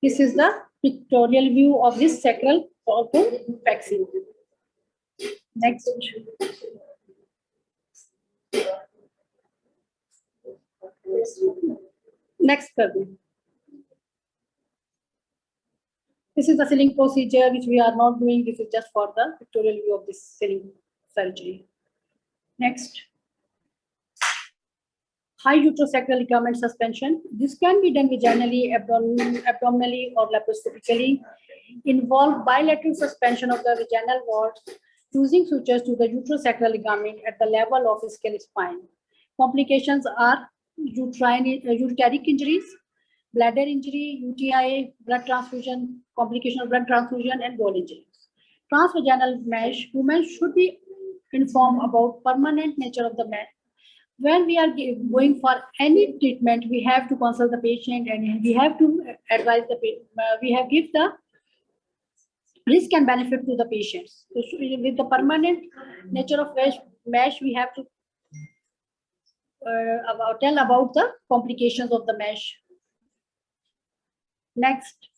This is the pictorial view of this sacral colpopexy. Next. Next. This is the sealing procedure which we are not doing. This is just for the pictorial view of this sealing surgery. Next. High uterosacral ligament suspension. This can be done vaginally, abdominally, or laparoscopically. Involve bilateral suspension of the vaginal walls using sutures to the uterosacral ligament at the level of ischial spine. Complications are ureteric injuries, bladder injury, UTI, blood transfusion, complication of blood transfusion, and bone injuries. Transvaginal mesh. Women should be informed about permanent nature of the mesh. When we are going for any treatment, we have to consult the patient and we have to advise the patient. We have give the risk and benefit to the patients. So with the permanent nature of mesh, we have to tell about the complications of the mesh. Next.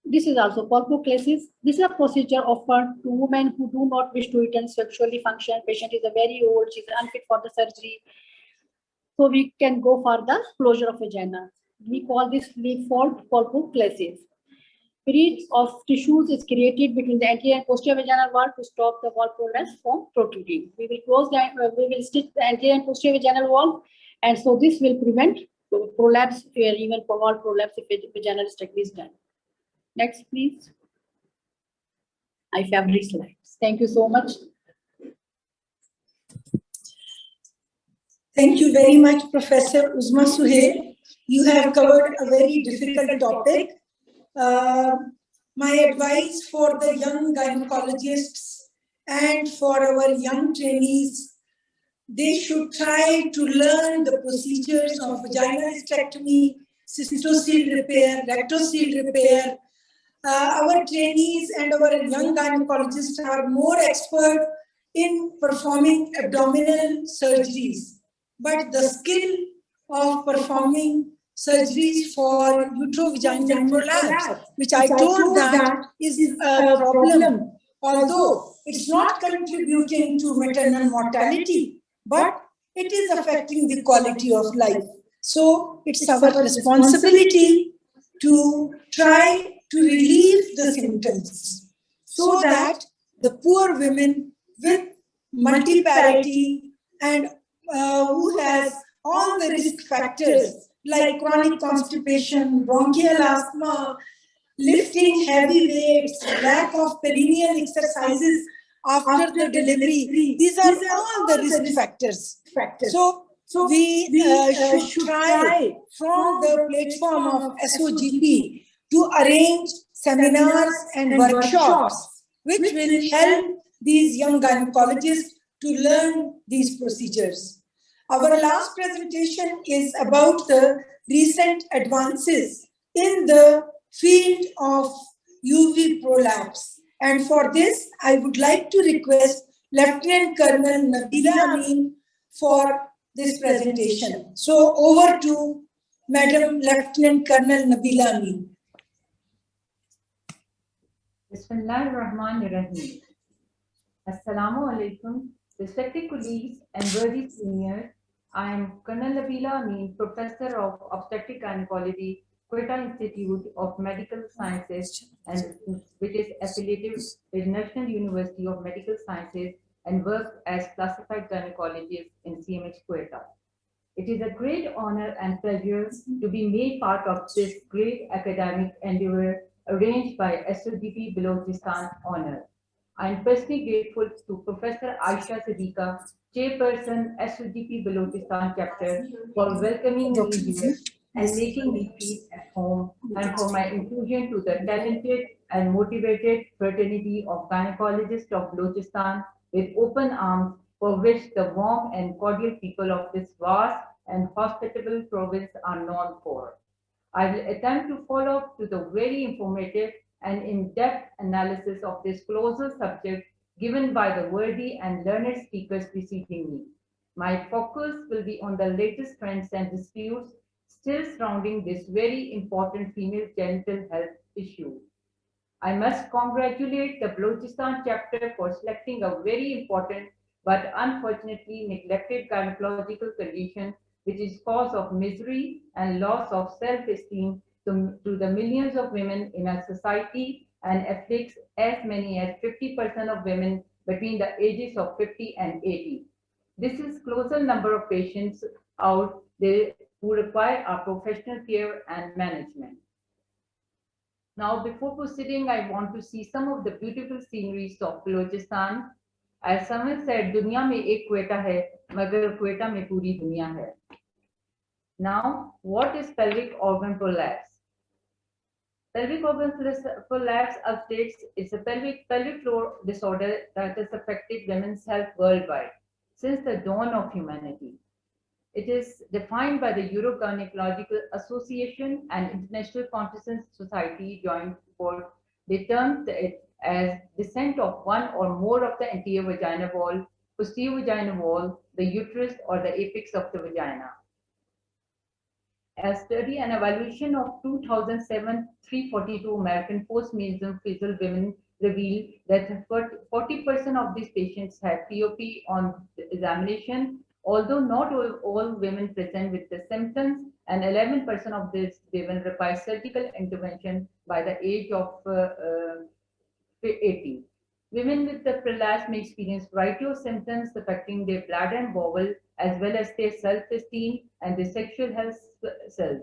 This is also colpoclasis. This is a procedure offered to women who do not wish to return sexually function. Patient is a very old, she's unfit for the surgery. So we can go for the closure of vagina. We call this leaf fold colpoclasis. Breach of tissues is created between the anterior and posterior vaginal wall to stop the wall prolapse from protruding. We will close the, we will stitch the anterior and posterior vaginal wall, and so this will prevent prolapse or even wall prolapse if vaginal hysterectomy is done. Next, please. My favorite slides. Thank you so much. Thank you very much, Professor Uzma Suhail. You have covered a very difficult topic. My advice for the young gynecologists and for our young trainees, they should try to learn the procedures of vaginal hysterectomy, cystocele repair, rectocele repair. Our trainees and our young gynecologists are more expert in performing abdominal surgeries, but the skill of performing surgeries for uterovaginal prolapse, which I told that is a problem, although it's not contributing to maternal mortality, but it is affecting the quality of life. So it's our responsibility to try to relieve the symptoms so that the poor women with multiparity and who has all the risk factors like chronic constipation, bronchial asthma, lifting heavy weights, lack of perineal exercises after the delivery. These are all the risk factors. So we should try from the platform of SOGP to arrange seminars and workshops which will help these young gynecologists to learn these procedures. Our last presentation is about the recent advances in the field of UV prolapse. And for this, I would like to request Lieutenant Colonel Nabila Amin for this presentation. So over to Madam Lieutenant Colonel Nabila Amin. Bismillahirrahmanirrahim. Assalamu alaikum, respected colleagues and worthy seniors. I am Colonel Nabila Amin, Professor of Obstetric Gynecology, Quetta Institute of Medical Sciences, and which is affiliated with National University of Medical Sciences and works as classified gynecologist in CMH Quetta. It is a great honor and pleasure to be made part of this great academic endeavor arranged by SOGP Balochistan Honor. I am personally grateful to Professor Aisha Siddiqa, Chairperson SOGP Balochistan Chapter, for welcoming me here and making me feel at home, and for my inclusion to the talented and motivated fraternity of gynecologists of Balochistan with open arms, for which the warm and cordial people of this vast and hospitable province are known for. I will attempt to follow up to the very informative and in-depth analysis of this closer subject given by the worthy and learned speakers preceding me. My focus will be on the latest trends and disputes still surrounding this very important female genital health issue. I must congratulate the Balochistan chapter for selecting a very important but unfortunately neglected gynecological condition which is cause of misery and loss of self-esteem to the millions of women in our society and afflicts as many as 50% of women between the ages of 50 and 80. This is closer number of patients out there who require our professional care and management. Now, before proceeding, I want to see some of the beautiful sceneries of Balochistan. As someone said, "Dunya mein ek Quetta hai, magar Quetta mein puri dunya hai." Now, what is pelvic organ prolapse? Pelvic organ prolapse updates is a pelvic floor disorder that has affected women's health worldwide since the dawn of humanity. It is defined by the Urogynecological Association and International Continence Society joint report. They termed it as descent of one or more of the anterior vagina wall, posterior vagina wall, the uterus, or the apex of the vagina. A study and evaluation of 2007 342 American post-menopausal women revealed that 40% of these patients had POP on examination, Although not all women present with the symptoms, and 11% of these women require surgical intervention by the age of 80. Women with the prolapse may experience variety of symptoms affecting their bladder and bowel, as well as their self-esteem and their sexual health self.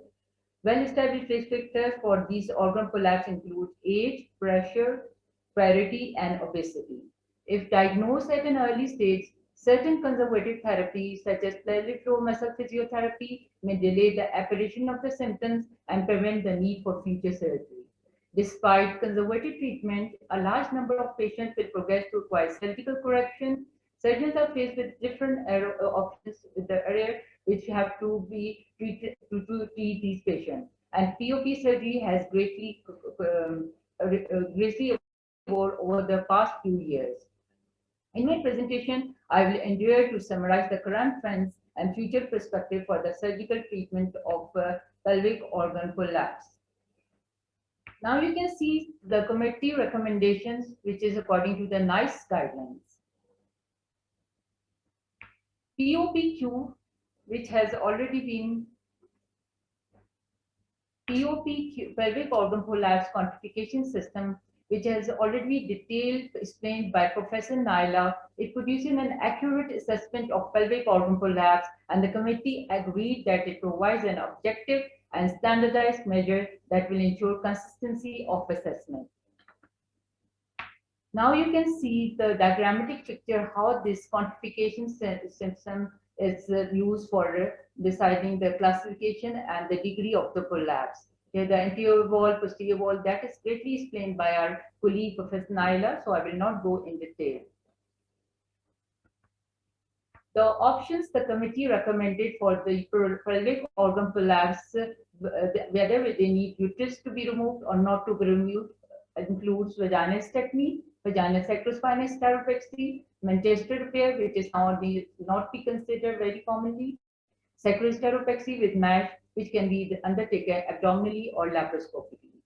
Well-established risk factors for these organ prolapse include age, pressure, priority, and obesity. If diagnosed at an early stage, certain conservative therapies such as pelvic floor muscle physiotherapy may delay the apparition of the symptoms and prevent the need for future surgery. Despite conservative treatment, a large number of patients will progress to require surgical correction. Surgeons are faced with different options with the area which have to be treated to treat these patients. And POP surgery has greatly evolved over the past few years. In my presentation, I will endeavor to summarize the current trends and future perspective for the surgical treatment of pelvic organ prolapse. Now you can see the committee recommendations, which is according to the NICE guidelines. POPQ, which has already been POPQ, pelvic organ prolapse quantification system, which has already been detailed explained by Professor Naila. It produces an accurate assessment of pelvic organ prolapse, and the committee agreed that it provides an objective and standardized measure that will ensure consistency of assessment. Now you can see the diagrammatic picture how this quantification system is used for deciding the classification and the degree of the prolapse. Here the anterior wall, posterior wall, that is greatly explained by our colleague Professor Naila, so I will not go in detail. The options the committee recommended for the pelvic organ prolapse, whether they need uterus to be removed or not to be removed, includes vaginectomy, vaginal sacrospinal stauropexy, Manchester repair, which is now not be considered very commonly, sacrosteropexy with MASH, which can be undertaken abdominally or laparoscopically.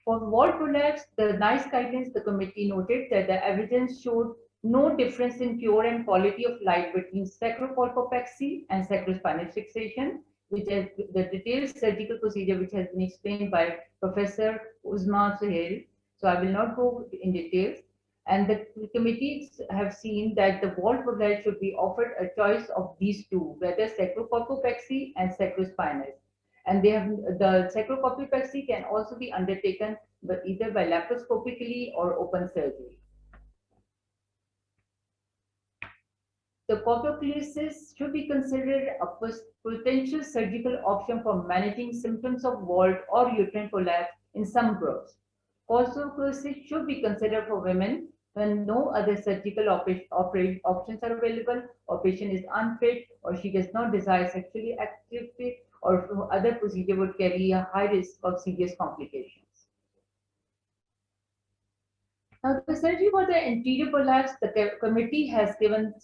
For wall prolapse, the NICE guidelines, the committee noted that the evidence showed no difference in pure and quality of light between sacropolpopexy and sacrospinal fixation, which is the detailed surgical procedure which has been explained by Professor Uzma Suhail. So I will not go in details. And the committees have seen that the wall prolapse should be offered a choice of these two, whether sacropolpopexy and sacrospinal. And they have the sacropolpopexy can also be undertaken but either by laparoscopically or open surgery. The colpopexy should be considered a potential surgical option for managing symptoms of walled or uterine prolapse in some groups. Colpopexy should be considered for women when no other surgical options are available, or patient is unfit, or she does not desire sexually activity, or other procedure would carry a high risk of serious complications. Now, the surgery for the anterior prolapse, the committee has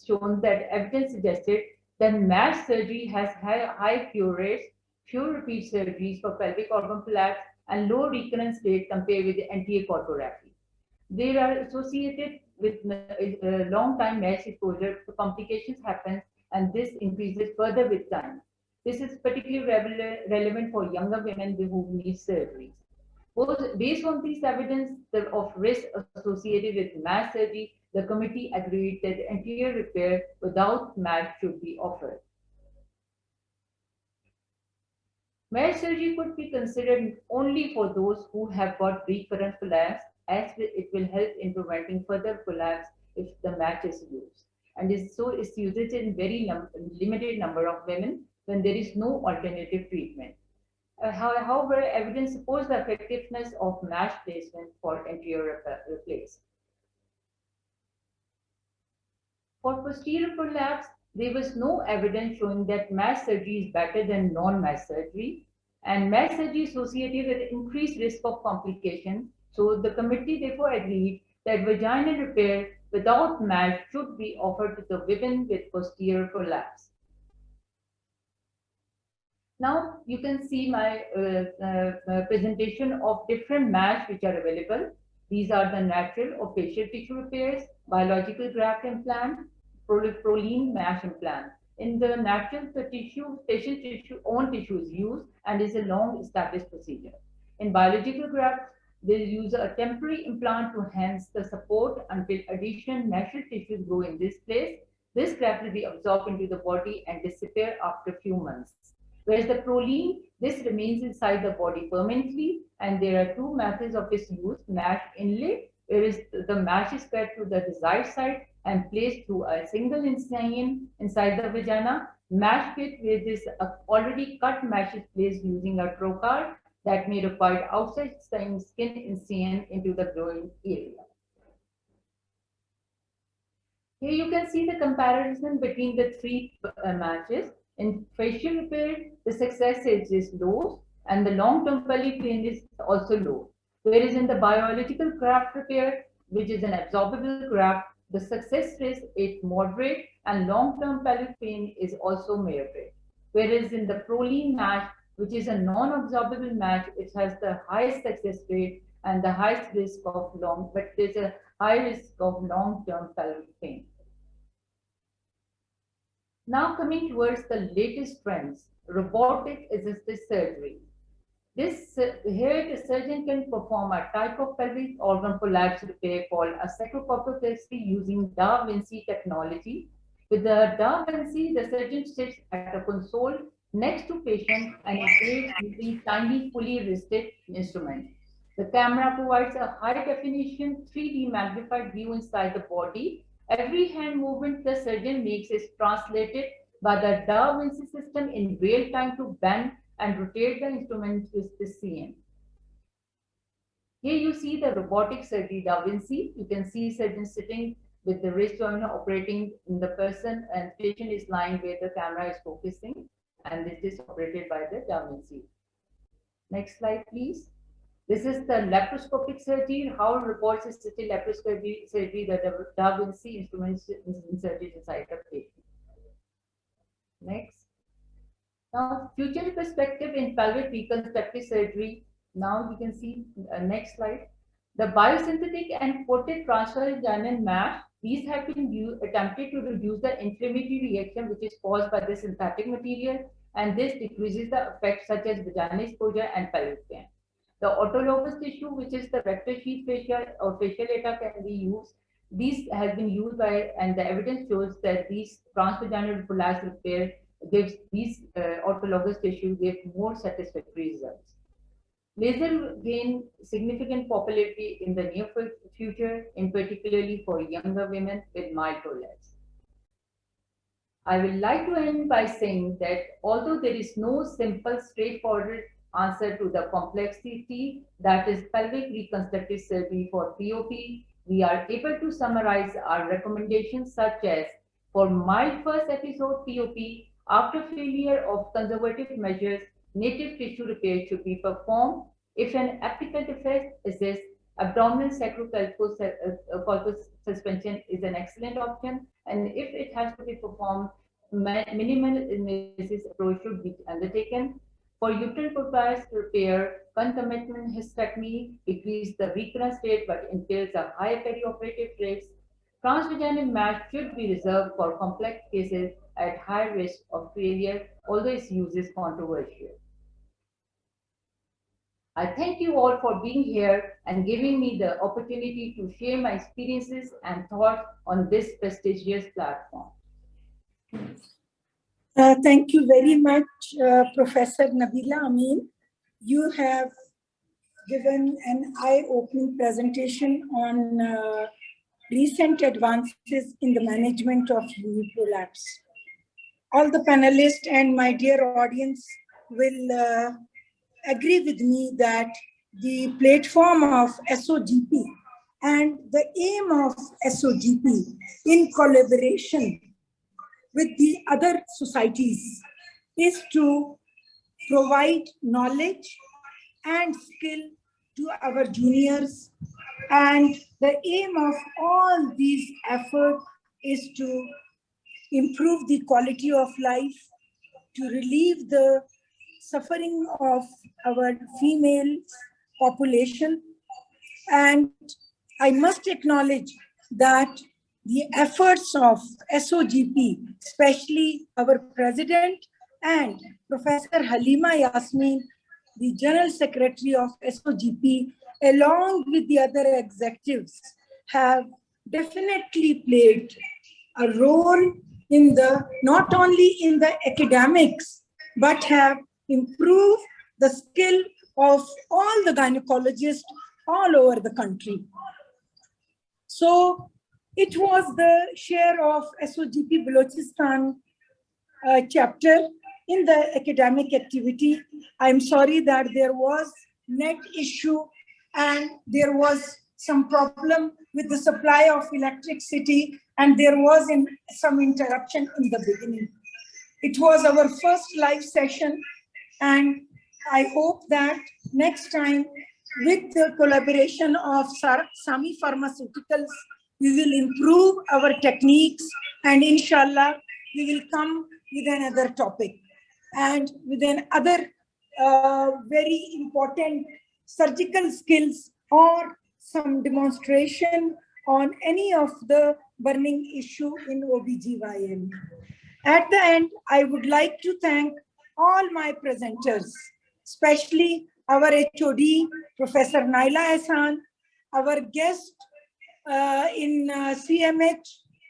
shown that evidence suggested that MASH surgery has high cure rates, fewer repeat surgeries for pelvic organ prolapse, and low recurrence rate compared with the anterior colporrhaphy. They are associated with long time MASH exposure, so complications happen, and this increases further with time. This is particularly relevant for younger women who need surgeries. Based on this evidence of risk associated with MASH surgery, the committee agreed that anterior repair without MASH should be offered. MASH surgery could be considered only for those who have got recurrent prolapse, as it will help in preventing further prolapse if the MASH is used. And it's used in very limited number of women when there is no alternative treatment. However, evidence supports the effectiveness of MASH placement for anterior replace. For posterior prolapse, there was no evidence showing that MASH surgery is better than non-MASH surgery, and MASH surgery associated with increased risk of complication. So the committee therefore agreed that vaginal repair without MASH should be offered to the women with posterior prolapse. Now you can see my presentation of different MASH which are available. These are the natural or facial tissue repairs, biological graft implant, Proline mesh implant. In the natural, the patient own tissue is used and is a long established procedure. In biological grafts, they use a temporary implant to enhance the support until additional natural tissues grow in this place. This graft will be absorbed into the body and disappear after a few months. Whereas the Proline, this remains inside the body permanently, and there are two methods of its use: mesh inlay, where the mesh is cut to the desired site and placed through a single incision inside the vagina. Mesh kit, where this already cut mesh is placed using a trocar that may require outside skin incision into the growing area. Here you can see the comparison between the three matches. In facial repair, the success rate is low and the long-term pelvic pain is also low. Whereas in the biological graft repair, which is an absorbable graft, the success rate is moderate and long-term pelvic pain is also moderate. Whereas in the Proline match, which is a non-absorbable match, it has the highest success rate and the highest risk of there's a high risk of long-term pelvic pain. Now coming towards the latest trends, robotic assisted surgery. Here the surgeon can perform a type of pelvic organ prolapse repair called a sacrocolpopexy using Da Vinci technology. With the Da Vinci, the surgeon sits at a console next to patient and operates using tiny fully wristed instrument. The camera provides a high definition 3D magnified view inside the body. Every hand movement the surgeon makes is translated by the Da Vinci system in real time to bend and rotate the instrument with precision. Here you see the robotic surgery Da Vinci. You can see surgeon sitting with the wrist joiner operating in the person, and patient is lying where the camera is focusing, and this is operated by the Da Vinci. Next slide, please. This is the laparoscopic surgery, how robots assisted laparoscopic surgery, the Da Vinci instruments inserted inside the patient. Next. Now, future perspective in pelvic reconstructive surgery. Now you can see next slide. The biosynthetic and coated transvaginal mesh, these have been attempted to reduce the inflammatory reaction which is caused by the synthetic material, and this decreases the effects such as vaginal exposure and pelvic pain. The autologous tissue, which is the vector sheath fascia or fascial data, can be used. These has been used by, and the evidence shows that these transvaginal prolapse repair gives these autologous tissue give more satisfactory results. Laser gain significant popularity in the near future, in particularly for younger women with mild prolapse. I would like to end by saying that although there is no simple, straightforward answer to the complexity that is pelvic reconstructive surgery for POP, we are able to summarize our recommendations such as: for mild first episode POP, after failure of conservative measures, native tissue repair should be performed. If an apical defect exists, abdominal sacrocolpous suspension is an excellent option, and if it has to be performed, minimal invasive approach should be undertaken. For uterine prolapse repair, concomitant hysterectomy decreases the recurrence rate but entails a high perioperative risk. Transvaginal mesh should be reserved for complex cases at high risk of failure, although its use is controversial. I thank you all for being here and giving me the opportunity to share my experiences and thoughts on this prestigious platform. Thank you very much, Professor Nabila Amin. You have given an eye-opening presentation on recent advances in the management of UV prolapse. All the panelists and my dear audience will agree with me that the platform of SOGP and the aim of SOGP in collaboration with the other societies is to provide knowledge and skill to our juniors, and the aim of all these efforts is to improve the quality of life, to relieve the suffering of our female population. And I must acknowledge that the efforts of SOGP, especially our president and Professor Halima Yasmin, the General Secretary of SOGP, along with the other executives, have definitely played a role in the, not only in the academics, but have improved the skill of all the gynecologists all over the country. So it was the share of SOGP Balochistan chapter in the academic activity. I'm sorry that there was net issue and there was some problem with the supply of electricity and there was some interruption in the beginning. It was our first live session and I hope that next time with the collaboration of Sami Pharmaceuticals, we will improve our techniques and inshallah, we will come with another topic and with another very important surgical skills or some demonstration on any of the burning issue in OBGYN. At the end, I would like to thank all my presenters, especially our HOD, Professor Naila Ehsan, our guest in CMH,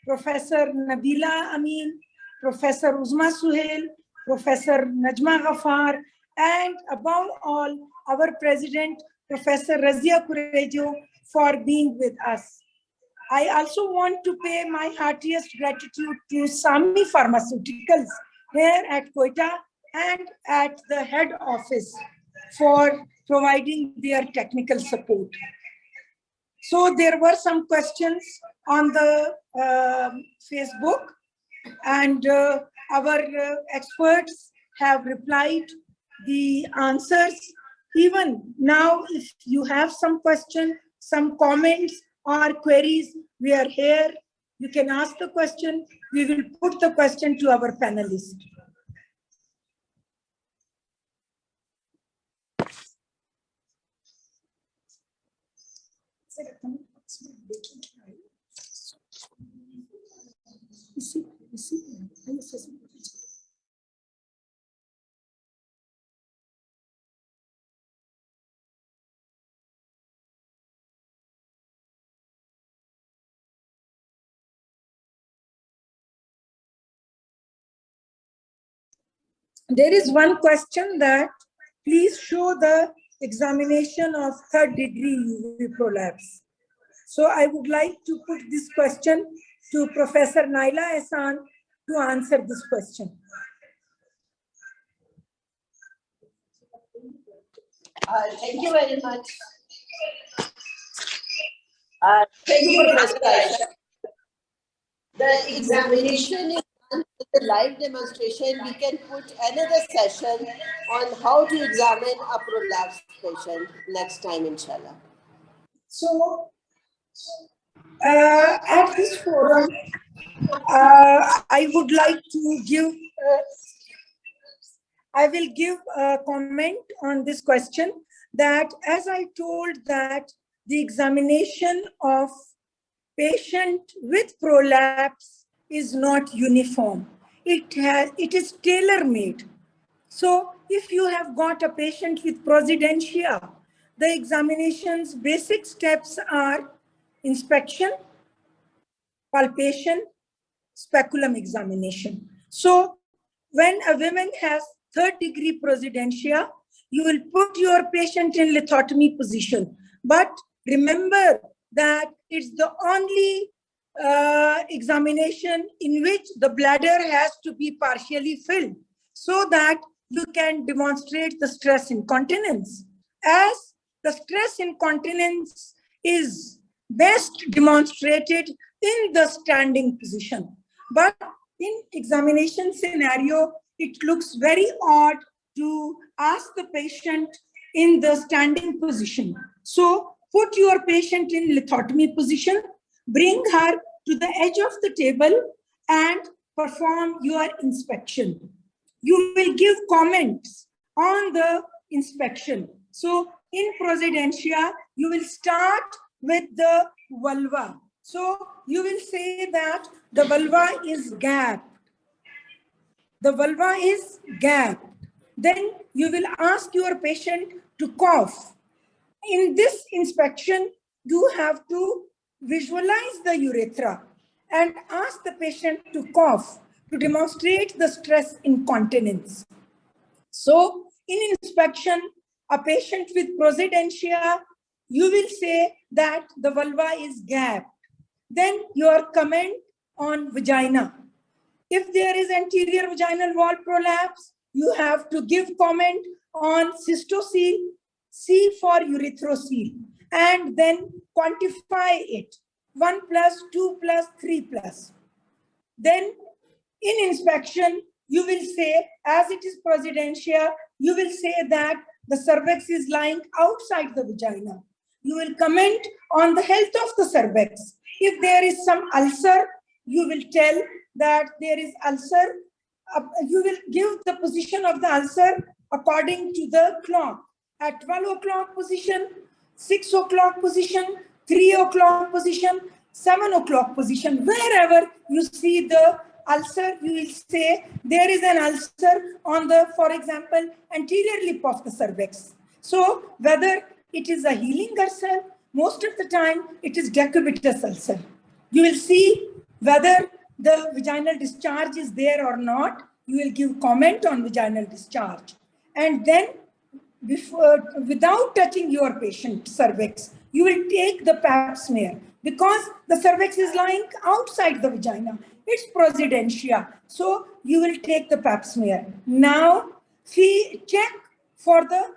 Professor Nabila Amin, Professor Uzma Suhail, Professor Najma Ghaffar, and above all, our President, Professor Razia Kurejo, for being with us. I also want to pay my heartiest gratitude to Sami Pharmaceuticals here at Quetta and at the head office for providing their technical support. So there were some questions on the Facebook and our experts have replied the answers. Even now, if you have some question, some comments or queries, we are here. You can ask the question. We will put the question to our panelists. There is one question that please show the examination of third degree UV prolapse. So I would like to put this question to Professor Naila Ehsan to answer this question. Thank you very much. Thank you, Professor Aisha. The examination is done with the live demonstration. We can put another session on how to examine a prolapse patient next time, inshallah. So, at this forum, I would like to give, I will give a comment on this question that as I told that the examination of patient with prolapse is not uniform. It is tailor-made. So if you have got a patient with prosidentia, the examination's basic steps are inspection, palpation, speculum examination. So when a woman has third degree prosidentia, you will put your patient in lithotomy position. But remember that it's the only examination in which the bladder has to be partially filled so that you can demonstrate the stress incontinence. As the stress incontinence is best demonstrated in the standing position. But in examination scenario, it looks very odd to ask the patient in the standing position. So put your patient in lithotomy position, bring her to the edge of the table and perform your inspection. You will give comments on the inspection. So in prosidentia, you will start with the vulva. So you will say that the vulva is gapped. The vulva is gapped. Then you will ask your patient to cough. In this inspection, you have to visualize the urethra and ask the patient to cough to demonstrate the stress incontinence. So in inspection, a patient with prosodentia, you will say that the vulva is gapped. Then your comment on vagina. If there is anterior vaginal wall prolapse, you have to give comment on cystocele, C for erythrocele, and then quantify it, 1 plus, 2 plus, 3 plus. Then in inspection, you will say, as it is prosodentia, you will say that the cervix is lying outside the vagina. You will comment on the health of the cervix. If there is some ulcer, you will tell that there is ulcer. You will give the position of the ulcer according to the clock. At 12 o'clock position, 6 o'clock position, 3 o'clock position, 7 o'clock position. Wherever you see the ulcer, you will say there is an ulcer on the, for example, anterior lip of the cervix. So whether it is a healing ulcer, most of the time it is decubitus ulcer. You will see whether the vaginal discharge is there or not. You will give comment on vaginal discharge. And then without touching your patient cervix, you will take the pap smear because the cervix is lying outside the vagina. It's prosodentia. So you will take the pap smear. Now, check for the,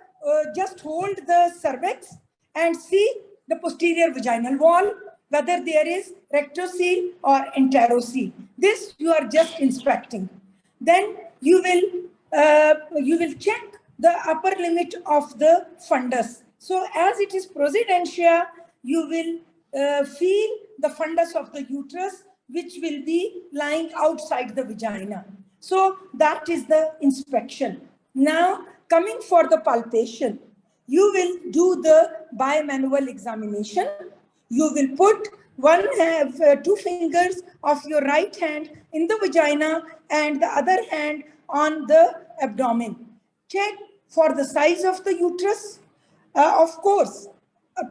just hold the cervix and see the posterior vaginal wall, whether there is rectocele or enterocele. This you are just inspecting. Then you will check the upper limit of the fundus. So as it is prosodentia, you will feel the fundus of the uterus, which will be lying outside the vagina. So that is the inspection. Now coming for the palpation, you will do the bimanual examination. You will put two fingers of your right hand in the vagina and the other hand on the abdomen. Check for the size of the uterus. Of course,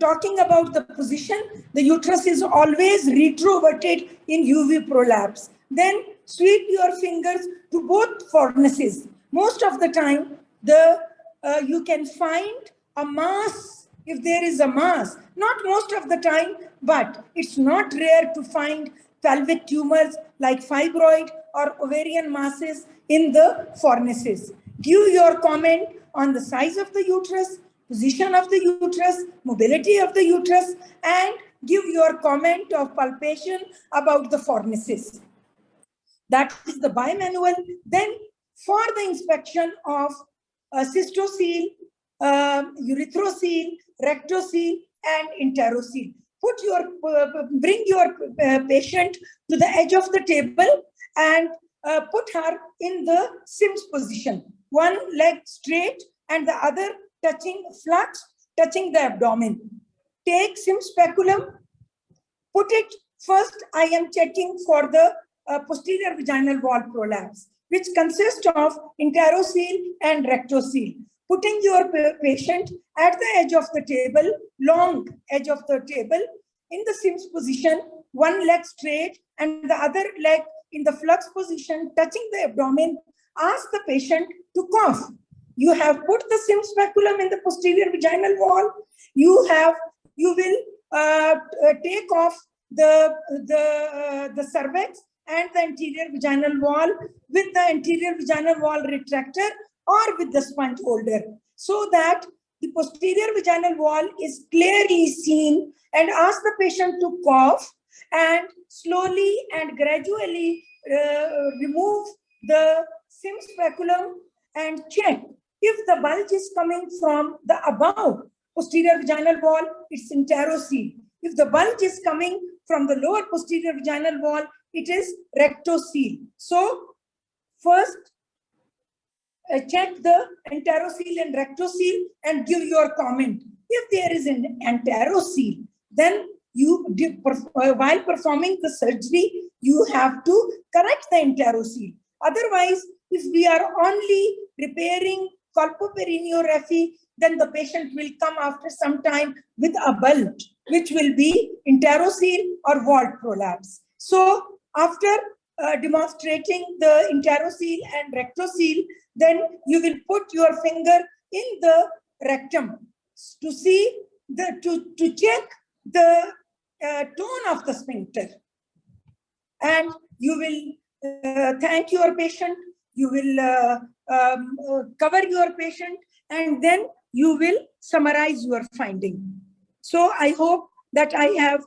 talking about the position, the uterus is always retroverted in UV prolapse. Then sweep your fingers to both fornices. Most of the time, you can find a mass, if there is a mass. Not most of the time, but it's not rare to find pelvic tumors like fibroid or ovarian masses in the fornices. Give your comment on the size of the uterus, position of the uterus, mobility of the uterus, and give your comment of palpation about the fornices. That is the bimanual. Then for the inspection of cystocele, erythrocele, rectocele, and enterocele, bring your patient to the edge of the table and put her in the Sims position. One leg straight and the other touching flux, touching the abdomen. Take Sims speculum, put it first. I am checking for the posterior vaginal wall prolapse, which consists of enterocele and rectocele. Putting your patient at the edge of the table, long edge of the table, in the Sims position, one leg straight and the other leg in the flux position, touching the abdomen. Ask the patient to cough. You have put the Sims speculum in the posterior vaginal wall. You will take off the cervix and the anterior vaginal wall with the anterior vaginal wall retractor or with the sponge holder, so that the posterior vaginal wall is clearly seen, and ask the patient to cough and slowly and gradually remove the Sims speculum and check if the bulge is coming from the above posterior vaginal wall, it's enterocele. If the bulge is coming from the lower posterior vaginal wall, it is rectocele. So first, check the enterocele and rectocele and give your comment. If there is an enterocele, then while performing the surgery, you have to correct the enterocele. Otherwise, if we are only repairing colpoperineorrhaphy, then the patient will come after some time with a bulge, which will be enterocele or vault prolapse. So after demonstrating the enterocele and rectocele, then you will put your finger in the rectum to see to check the tone of the sphincter, and you will thank your patient. You will cover your patient, and then you will summarize your finding. So I hope that I have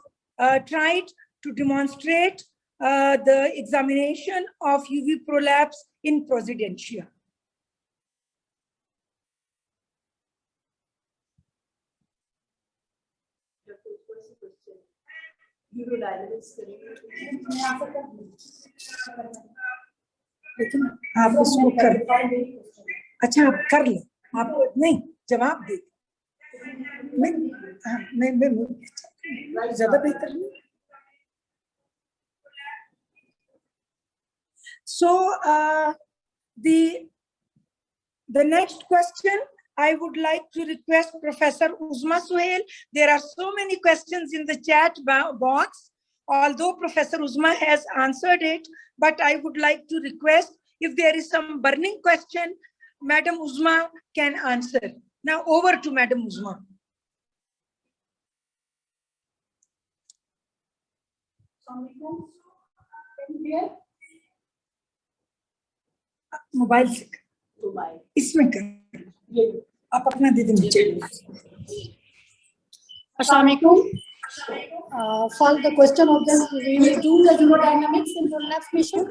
tried to demonstrate the examination of UV prolapse in Prosidentia. लेकिन आप उसको कर, अच्छा आप कर ले, आप नहीं जवाब दे, मैं ज्यादा बेहतर नहीं. So the next question, I would like to request Professor Uzma Suhail. There are so many questions in the chat box, although Professor Uzma has answered it, but I would like to request, if there is some burning question, Madam Uzma can answer. Now over to Madam Uzma. Mobile से इसमें कर, आप अपना दे देंगे. For the question of this, we will do the urodynamics in prolapse patient.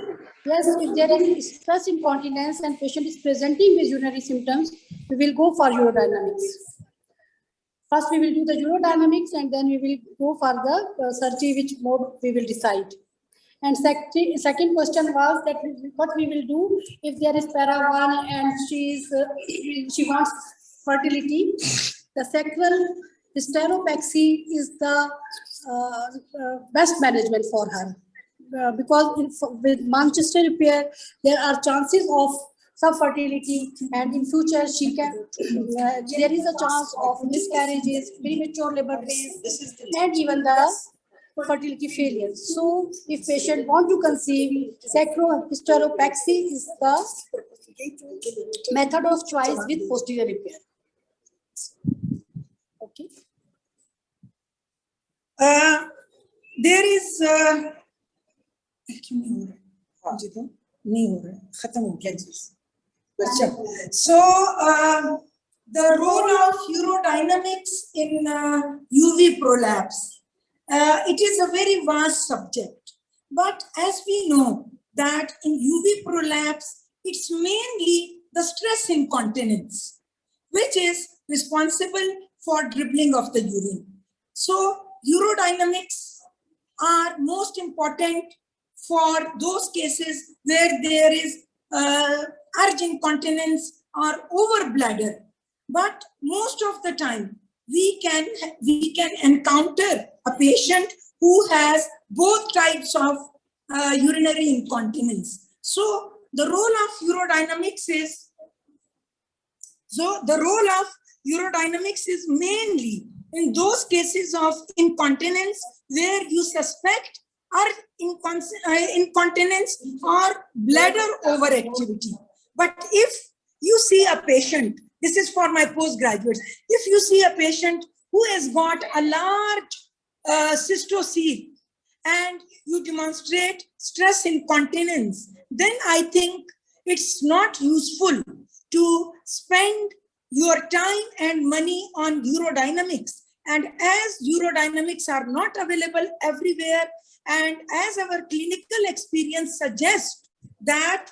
Yes, if there is stress incontinence and patient is presenting with urinary symptoms, we will go for urodynamics. First, we will do the urodynamics, and then we will go for the surgery, which mode we will decide. And second question was that what we will do if there is para-1 and she wants fertility. The sacral hysteropexy is the best management for her, because with Manchester repair there are chances of subfertility, and in future she can there is a chance of miscarriages, premature labor pains, and even the fertility failure. So if patient want to conceive, sacrohysteropexy is the method of choice with posterior repair. Okay. There is so the role of urodynamics in UV prolapse. It is a very vast subject, but as we know that in UV prolapse, it's mainly the stress incontinence, which is responsible for dribbling of the urine. So urodynamics are most important for those cases where there is urge incontinence or overbladder. But most of the time, we can encounter a patient who has both types of urinary incontinence. So the role of urodynamics is mainly in those cases of incontinence where you suspect incontinence or bladder overactivity. But if you see a patient, this is for my postgraduates, if you see a patient who has got a large cystocele and you demonstrate stress incontinence, then I think it's not useful to spend your time and money on urodynamics. And as urodynamics are not available everywhere, and as our clinical experience suggests that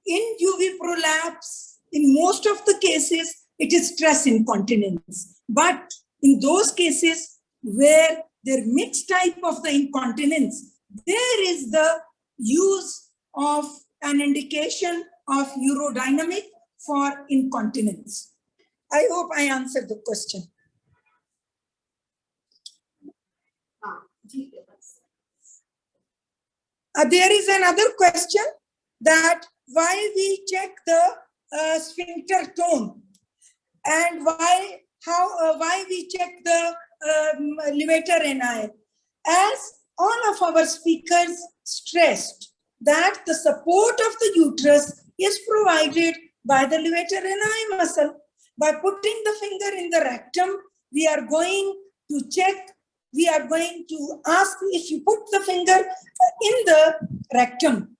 in UV prolapse, in most of the cases, it is stress incontinence. But in those cases where there mixed type of the incontinence, there is the use of an indication of urodynamic for incontinence. I hope I answered the question. There is another question that why we check the sphincter tone and why we check the levator ani. As all of our speakers stressed that the support of the uterus is provided by the levator ani muscle. By putting the finger in the rectum, we are going to check, we are going to ask if you put the finger in the rectum.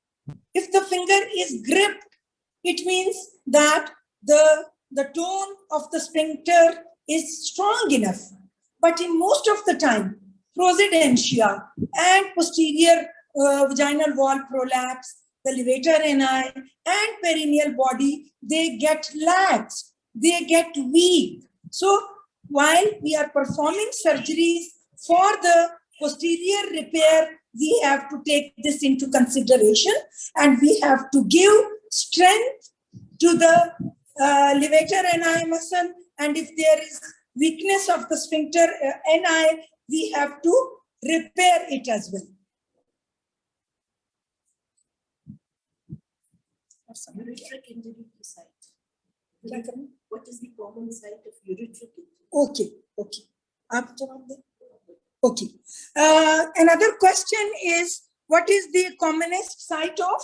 If the finger is gripped, it means that the tone of the sphincter is strong enough. But in most of the time, procedentia and posterior vaginal wall prolapse, the levator ani and perineal body, they get lax, they get weak. So while we are performing surgeries for the posterior repair, we have to take this into consideration and we have to give strength to the levator ani muscle, and if there is weakness of the sphincter ani, we have to repair it as well. Urethric injury site. What is the common site of urethric injury? Okay. Okay. Another question is, what is the commonest site of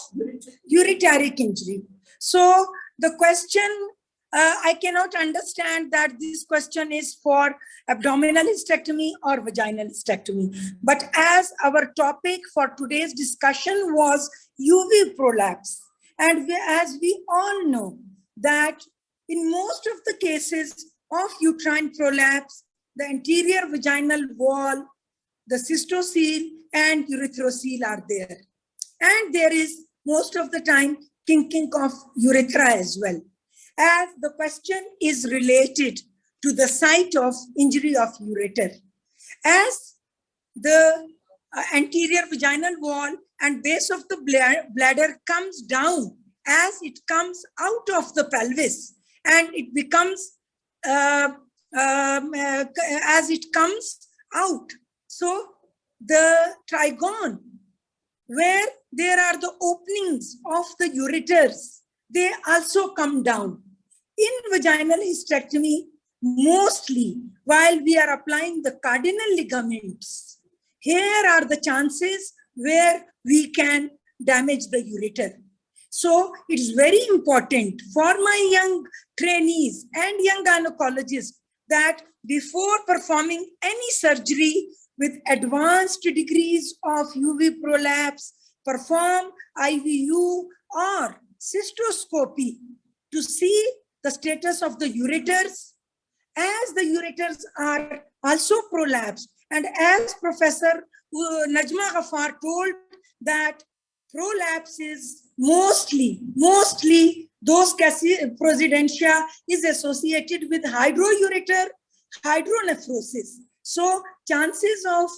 ureteric injury? So the question, I cannot understand that this question is for abdominal hysterectomy or vaginal hysterectomy. But as our topic for today's discussion was UV prolapse, and as we all know that in most of the cases of uterine prolapse, the anterior vaginal wall, the cystocele and urethrocoele are there. And there is most of the time kinking of urethra as well. As the question is related to the site of injury of ureter. As the anterior vaginal wall and base of the bladder comes down, as it comes out of the pelvis, and it becomes, as it comes out. So the trigone, where there are the openings of the ureters, they also come down. In vaginal hysterectomy, mostly while we are applying the cardinal ligaments, here are the chances where we can damage the ureter. So it is very important for my young trainees and young gynecologists that before performing any surgery with advanced degrees of UV prolapse, perform IVU or cystoscopy to see the status of the ureters, as the ureters are also prolapsed. And as Professor Najma Ghaffar told, that prolapse is mostly those procedentia is associated with hydroureter, hydronephrosis. So chances of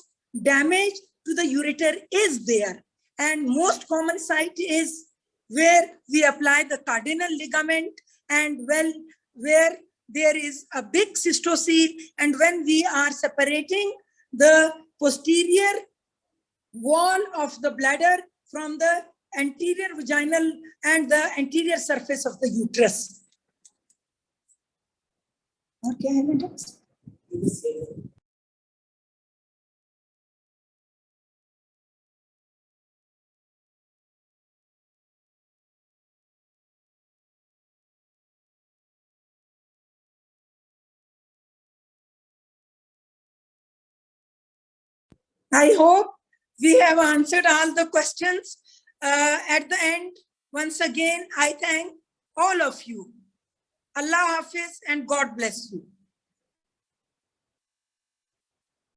damage to the ureter is there. And most common site is where we apply the cardinal ligament and where there is a big cystocele, and when we are separating the posterior wall of the bladder from the anterior vaginal and the anterior surface of the uterus. Okay, I hope we have answered all the questions. At the end, once again, I thank all of you. Allah Hafiz and God bless you.